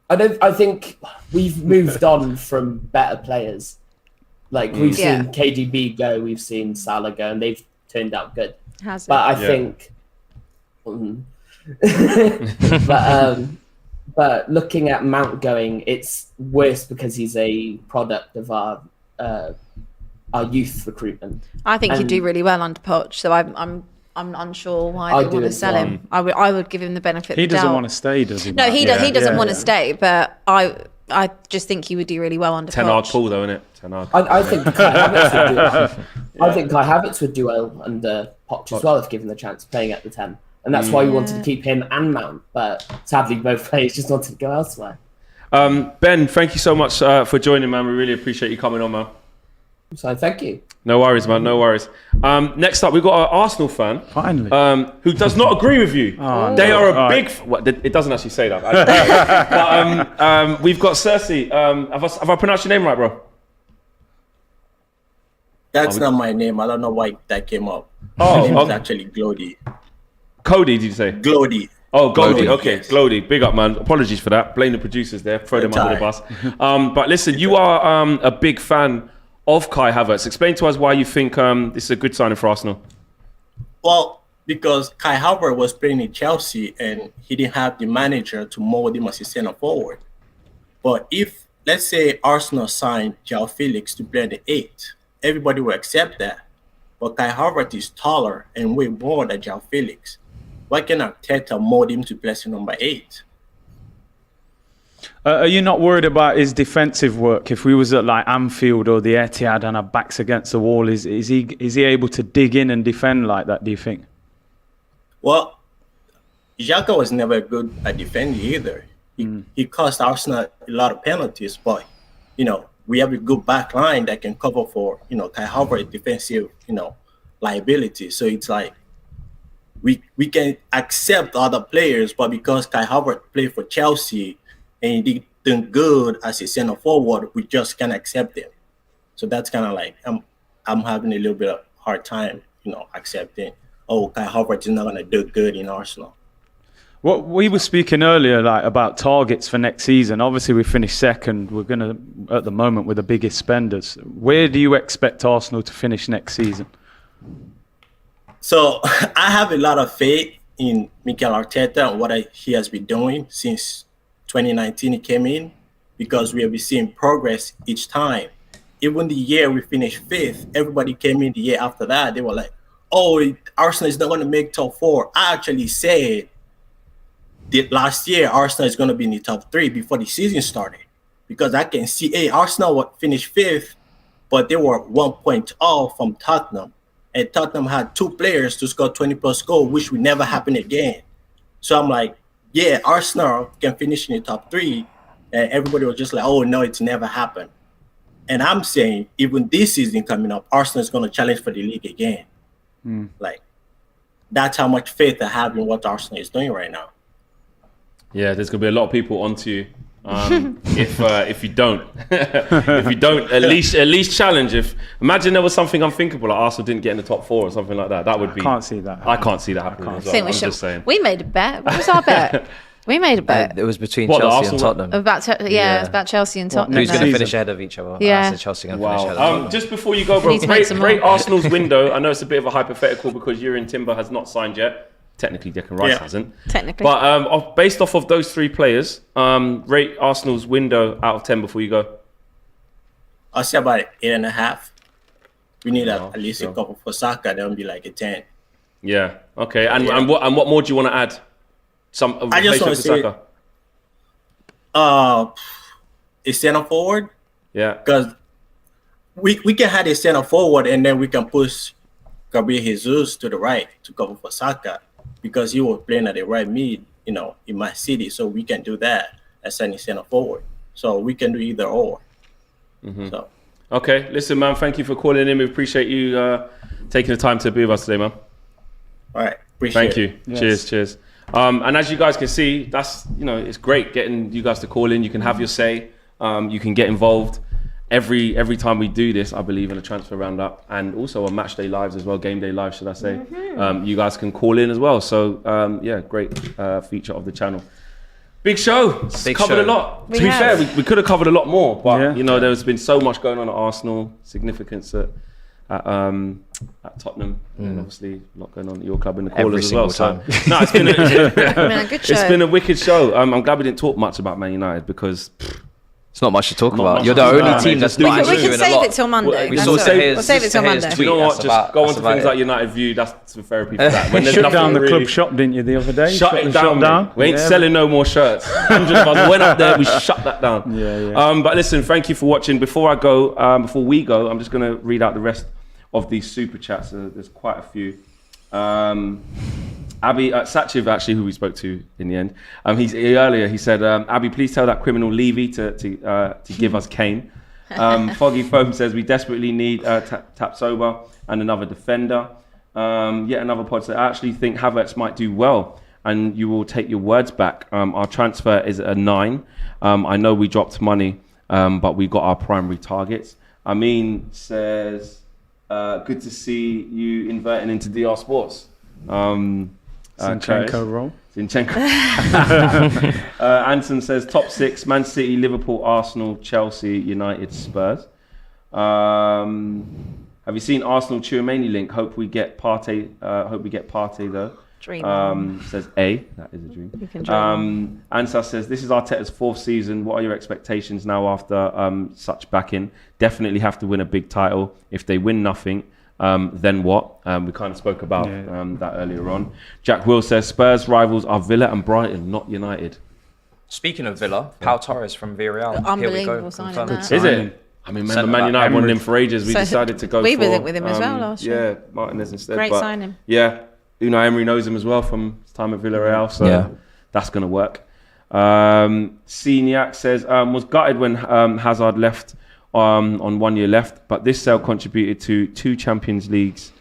S9: I think we've moved on from better players. Like we've seen KDB go, we've seen Salah go, and they've turned out good. But I think, but looking at Mount going, it's worse because he's a product of our youth recruitment.
S3: I think he'd do really well under Poch, so I'm unsure why they want to sell him. I would give him the benefit of the doubt.
S4: He doesn't want to stay, does he?
S3: No, he doesn't want to stay, but I just think he would do really well under Poch.
S1: 10 hard pull though, isn't it? 10 hard.
S9: I think Kai Havertz would do well. I think Kai Havertz would do well under Poch as well if given the chance playing at the 10. And that's why we wanted to keep him and Mount, but sadly both players just wanted to go elsewhere.
S1: Ben, thank you so much for joining, man. We really appreciate you coming on, man.
S9: So thank you.
S1: No worries, man. No worries. Next up, we've got an Arsenal fan.
S4: Finally.
S1: Who does not agree with you. They are a big... it doesn't actually say that. But, we've got Cersei. Have I pronounced your name right, bro?
S10: That's not my name. I don't know why that came up.
S1: My
S10: name is actually Glody.
S1: Cody, did you say?
S10: Glody.
S1: Oh, Glody. Okay,
S10: yes.
S1: Glody. Big up, man. Apologies for that. Blame the producers there. Throw them under the bus. But listen, you are a big fan of Kai Havertz. Explain to us why you think this is a good signing for Arsenal.
S10: Well, because Kai Havertz was playing in Chelsea and he didn't have the manager to mold him as a center forward. But if, let's say, Arsenal signed João Felix to play the 8, everybody will accept that. But Kai Havertz is taller and way more than João Felix. Why can't Arteta mold him to play number 8?
S4: Are you not worried about his defensive work? If we was at like Anfield or the Etihad and our backs against the wall, is he able to dig in and defend like that, do you think?
S10: Well, Xhaka was never good at defending either. He cost Arsenal a lot of penalties, but we have a good back line that can cover for Kai Havertz defensive liability. So it's like we can accept other players, but because Kai Havertz played for Chelsea and he did good as a center forward, we just can't accept him. So that's kind of like I'm having a little bit of hard time, accepting. Kai Havertz is not going to do good in Arsenal.
S4: Well, we were speaking earlier about targets for next season. Obviously, we finished second. We're going to, at the moment, we're the biggest spenders. Where do you expect Arsenal to finish next season?
S10: So I have a lot of faith in Mikel Arteta and what he has been doing since 2019 he came in, because we have been seeing progress each time. Even the year we finished 5th, everybody came in the year after that. They were like, oh, Arsenal is not going to make top 4. I actually said that last year Arsenal is going to be in the top 3 before the season started, because I can see, hey, Arsenal finished 5th, but they were 1 point off from Tottenham, and Tottenham had 2 players to score 20+ goals, which will never happen again. So I'm like, yeah, Arsenal can finish in the top 3, and everybody was just like, oh no, it's never happened. And I'm saying, even this season coming up, Arsenal is going to challenge for the league again. Like, that's how much faith I have in what Arsenal is doing right now.
S1: Yeah, there's gonna be a lot of people onto you if you don't. If you don't, at least challenge. If imagine there was something unthinkable, like Arsenal didn't get in the top 4 or something like that. That would be.
S4: I can't see that.
S1: I can't see that happening. As well.
S3: I think
S1: I'm just saying.
S3: we made a bet. What was our bet? We made a bet.
S2: It was between Chelsea and Tottenham.
S3: About it's about Chelsea and Tottenham.
S2: Who's going to finish ahead of each other?
S3: Yeah.
S2: I said Chelsea going to finish ahead of Tottenham.
S1: Just before you go, bro, rate Arsenal's window. I know it's a bit of a hypothetical because Yuri Timber has not signed yet. Technically, Declan Rice hasn't.
S3: Technically.
S1: But based off of those 3 players, rate Arsenal's window out of 10 before you go.
S10: I'll say about 8.5. We need at least a couple for Saka. Then it'll be like a 10.
S1: Yeah. Okay. And what more do you want to add?
S10: I just want to say, a center forward.
S1: Yeah.
S10: Because we can have a center forward and then we can push Gabriel Jesus to the right to cover for Saka, because he was playing at the right mid, in my city. So we can do that as any center forward. So we can do either or. So.
S1: Okay. Listen, man, thank you for calling in. We appreciate you taking the time to be with us today, man.
S10: All right. Appreciate it.
S1: Thank you. Yes. Cheers. And as you guys can see, that's, it's great getting you guys to call in. You can have your say. You can get involved. Every time we do this, I believe, in a transfer roundup, and also on match day lives as well, game day live, should I say. You guys can call in as well. So, great feature of the channel. Big show. Covered a lot. To be fair, we could have covered a lot more, but, there's been so much going on at Arsenal, significance at Tottenham, and obviously a lot going on at your club in the callers as well. So, no, it's been a good show. It's been a wicked show. I'm glad we didn't talk much about Man United because...
S2: It's not much to talk about. You're the only team that's not actually doing a lot.
S3: We can save it till Monday.
S1: We'll
S3: save it till Monday.
S1: You know what? Just go on to things like United View. That's for therapy for that.
S4: When shut down the club shop, didn't you, the other day?
S1: Shut it down. We ain't selling no more shirts. 100 of us went up there. We shut that down. But listen, thank you for watching. Before we go, I'm just going to read out the rest of these super chats. There's quite a few. Abby Sachiv, actually, who we spoke to in the end, he said, Abby, please tell that criminal Levy to give us Kane. Foggy Foam says we desperately need Tapsoba and another defender. Yet another pod said, I actually think Havertz might do well, and you will take your words back. Our transfer is a 9. I know we dropped money, but we got our primary targets. Amin says, good to see you inverting into DR Sports.
S4: Zinchenko role.
S1: Anton says top 6: Man City, Liverpool, Arsenal, Chelsea, United, Spurs. Have you seen Arsenal Tchouameni link? Hope we get Partey. Though.
S3: Dream.
S1: Says A. That is a dream.
S3: You can dream.
S1: Ansar says this is Arteta's 4th season. What are your expectations now after such backing? Definitely have to win a big title. If they win nothing, then what? We kind of spoke about that earlier on. Jack Will says Spurs rivals are Villa and Brighton, not United.
S2: Speaking of Villa, Pau Torres from Villarreal.
S3: Unbelievable signing that.
S1: Is it? I mean, remember Man United wanted him for ages. We decided to go
S3: we
S1: for...
S3: We were with him as well last year.
S1: Yeah, Martinez instead.
S3: Great signing.
S1: Yeah, Unai Emery knows him as well from his time at Villarreal, so that's going to work. Seniac says, was gutted when Hazard left on 1 year left, but this sale contributed to 2 Champions Leagues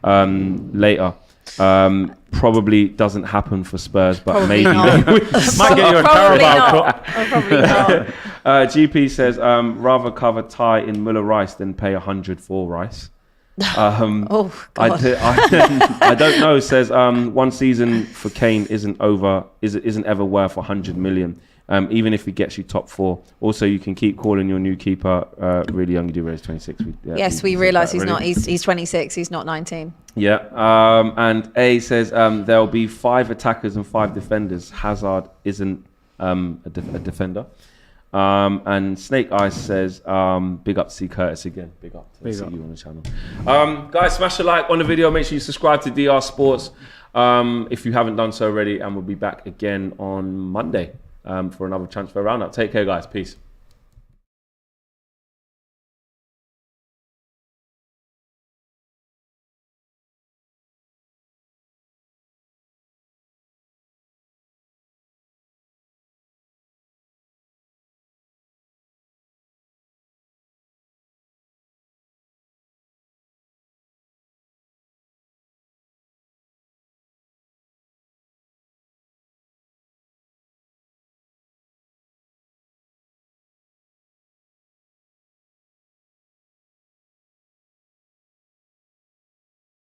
S1: later. Probably doesn't happen for Spurs, but
S3: probably
S1: maybe
S3: not.
S1: they might get you a Carabao Cup.
S3: Probably not.
S1: GP says rather cover tie in Muller Rice than pay 100 for Rice.
S3: Oh God.
S1: I don't know. Says one season for Kane isn't ever worth 100 million. Even if he gets you top 4. Also, you can keep calling your new keeper really young. You do, he's 26.
S3: We realise he's not. He's 26. He's not 19.
S1: Yeah. And A says there'll be 5 attackers and 5 defenders. Hazard isn't a defender. And Snake Eyes says, big up to see Curtis again. Big up to see you on the channel. Guys, smash a like on the video. Make sure you subscribe to DR Sports if you haven't done so already. And we'll be back again on Monday for another transfer roundup. Take care, guys. Peace.